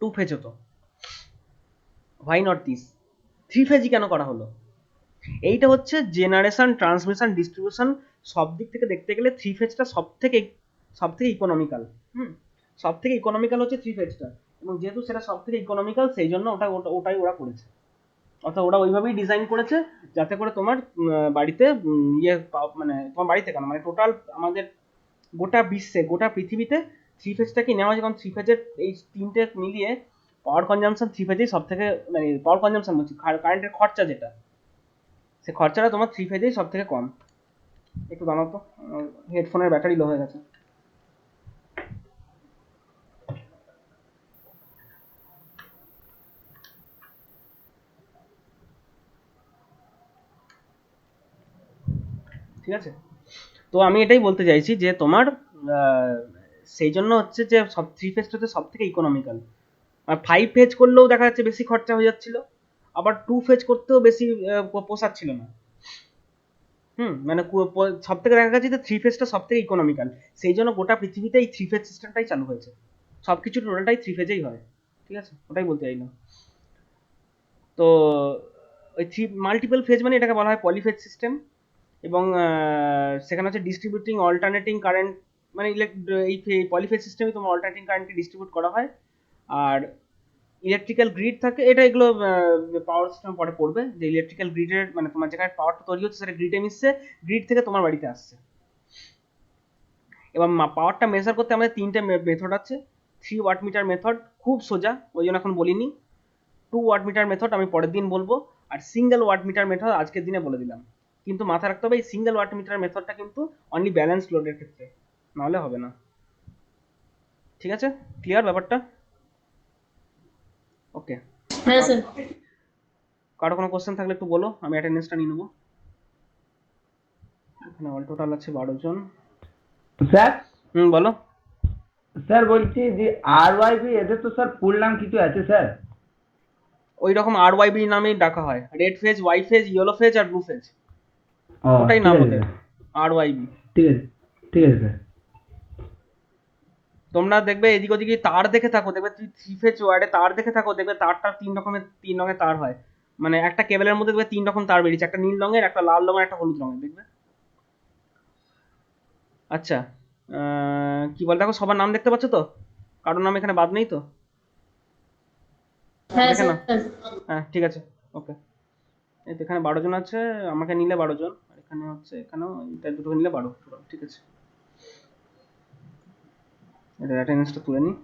Speaker 1: 2 ফেজ হতো। হোয়াই নট দিস, 3 ফেজই কেন করা হলো? এইটা হচ্ছে জেনারেশন, ট্রান্সমিশন, ডিস্ট্রিবিউশন, সব দিক থেকে দেখতে গেলে 3 ফেজটা সব থেকে ইকোনমিক্যাল। হুম, সব থেকে ইকোনমিক্যাল হচ্ছে 3 ফেজটা, এবং যেহেতু সেটা সব থেকে ইকোনমিক্যাল সেই জন্য ওটাই ওরা করেছে, অর্থাৎ ওরা ওইভাবেই ডিজাইন করেছে যাতে করে তোমার বাড়িতে মানে তোমার বাড়িতে কেন, মানে টোটাল আমাদের গোটা বিশ্বে, গোটা পৃথিবীতে 3 ফেজটাকে নেওয়া হয়, কারণ 3 ফেজের এই তিনটে মিলিয়ে পাওয়ার কনজাম্পশন 3 ফেজেই সব থেকে, মানে পাওয়ার কনজাম্পশন বলছি, কারেন্টের খরচা যেটা, সে খরচাটা তোমার 3 ফেজেই সব থেকে কম। একটু দাঁড়াও তো, হেডফোনের ব্যাটারি লো হয়ে গেছে। ঠিক আছে, তো আমি এটাই বলতে চাইছি যে তোমার আহ, সেই জন্য হচ্ছে যে সব 3 ফেজটাতে সব থেকে ইকোনমিক্যাল। আর 5 ফেজ করলেও দেখা যাচ্ছে বেশি খরচা হয়ে যাচ্ছিল, আবার 2 ফেজ করতেও বেশি পোষাচ্ছিল না। মানে সব থেকে দেখা গেছে যে 3 ফেজটা সব থেকে ইকোনমিক্যাল, সেই জন্য গোটা পৃথিবীতে এই 3 ফেজ সিস্টেমটাই চালু হয়েছে, সবকিছু টোটালটাই 3 ফেজেই হয়, ঠিক আছে, ওটাই বলতে চাইলাম। তো ওই মাল্টিপল ফেজ মানে এটাকে বলা হয় পলিফেজ সিস্টেম, এবং সেখানে হচ্ছে ডিস্ট্রিবিউটিং অল্টারনেটিং কারেন্ট, মানে এই পলিফেজ সিস্টেমে তোমার অল্টারনেটিং কারেন্টকে ডিস্ট্রিবিউট করা হয়। আর ইলেকট্রিক্যাল গ্রিড থাকে, এটা এগুলো পাওয়ার সিস্টেম পরে পড়বে, যে ইলেকট্রিক্যাল গ্রিডের মানে তোমার যেখানে পাওয়ারটা তৈরি হচ্ছে সেটা গ্রিডে মিশছে, গ্রিড থেকে তোমার বাড়িতে আসছে। এবার পাওয়ারটা মেজার করতে আমাদের 3টে মেথড আছে। 3 ওয়াট মিটার মেথড খুব সোজা, ওই জন্য এখন বলিনি। 2 ওয়াট মিটার মেথড আমি পরের দিন বলবো, আর সিঙ্গেল ওয়াট মিটার মেথড আজকের দিনে বলে দিলাম। কিন্তু মাথায় রাখতে হবে এই সিঙ্গেল ওয়াট মিটার মেথডটা কিন্তু অনলি ব্যালেন্স লোডের ক্ষেত্রে, নাহলে হবে না। ঠিক আছে, ক্লিয়ার ব্যাপারটা? ওকে,
Speaker 4: হ্যাঁ স্যার।
Speaker 1: কারো কোনো কোশ্চেন থাকলে একটু বলো, আমি অ্যাটেন্ডেন্সটা নিয়ে নেবো। এখানে অল টোটাল আছে 12 জন।
Speaker 3: স্যার,
Speaker 1: বলো।
Speaker 3: স্যার বলছি যে RYB এদের তো স্যার ফুল নাম কিছু আছে স্যার?
Speaker 1: ওই রকম আর ওয়াই বি নামেই ডাকা হয়, red phase, Y phase, yellow phase আর ব্লু ফেজ,
Speaker 3: ও
Speaker 1: ওটাই
Speaker 3: ঠিক
Speaker 1: নাম
Speaker 3: আছে
Speaker 1: ওদের,
Speaker 3: স্যার,
Speaker 1: আর ওয়াই বি।
Speaker 3: ঠিক আছে, ঠিক আছে স্যার।
Speaker 1: তোমরা দেখবে এদিক ওদিক তার দেখে থাকো, দেখবে 3 ফেজ ওয়ার্ডে তার দেখে থাকো, দেখবে তারটা 3 রঙের তার হয়, মানে একটা কেবলের মধ্যে দেখবে 3 রকম তার বেরিয়েছে, একটা নীল রঙের, একটা লাল রঙের, একটা হলুদ রঙের, দেখবে। আচ্ছা, কি বল, দেখো সবার নাম দেখতে পাচ্ছ তো, কারোর নাম এখানে বাদ নেই তো?
Speaker 4: হ্যাঁ
Speaker 1: দেখে নাও।
Speaker 4: স্যার।
Speaker 1: হ্যাঁ ঠিক আছে, ওকে। এই তো এখানে 12 জন আছে, আমাকে নিলে 12 জন, আর এখানে হচ্ছে এখানেও এটা দুটোকে নিলে 12 টোটাল, ঠিক আছে। এটা অ্যাটেন্ডেন্সটা তুলে নিই।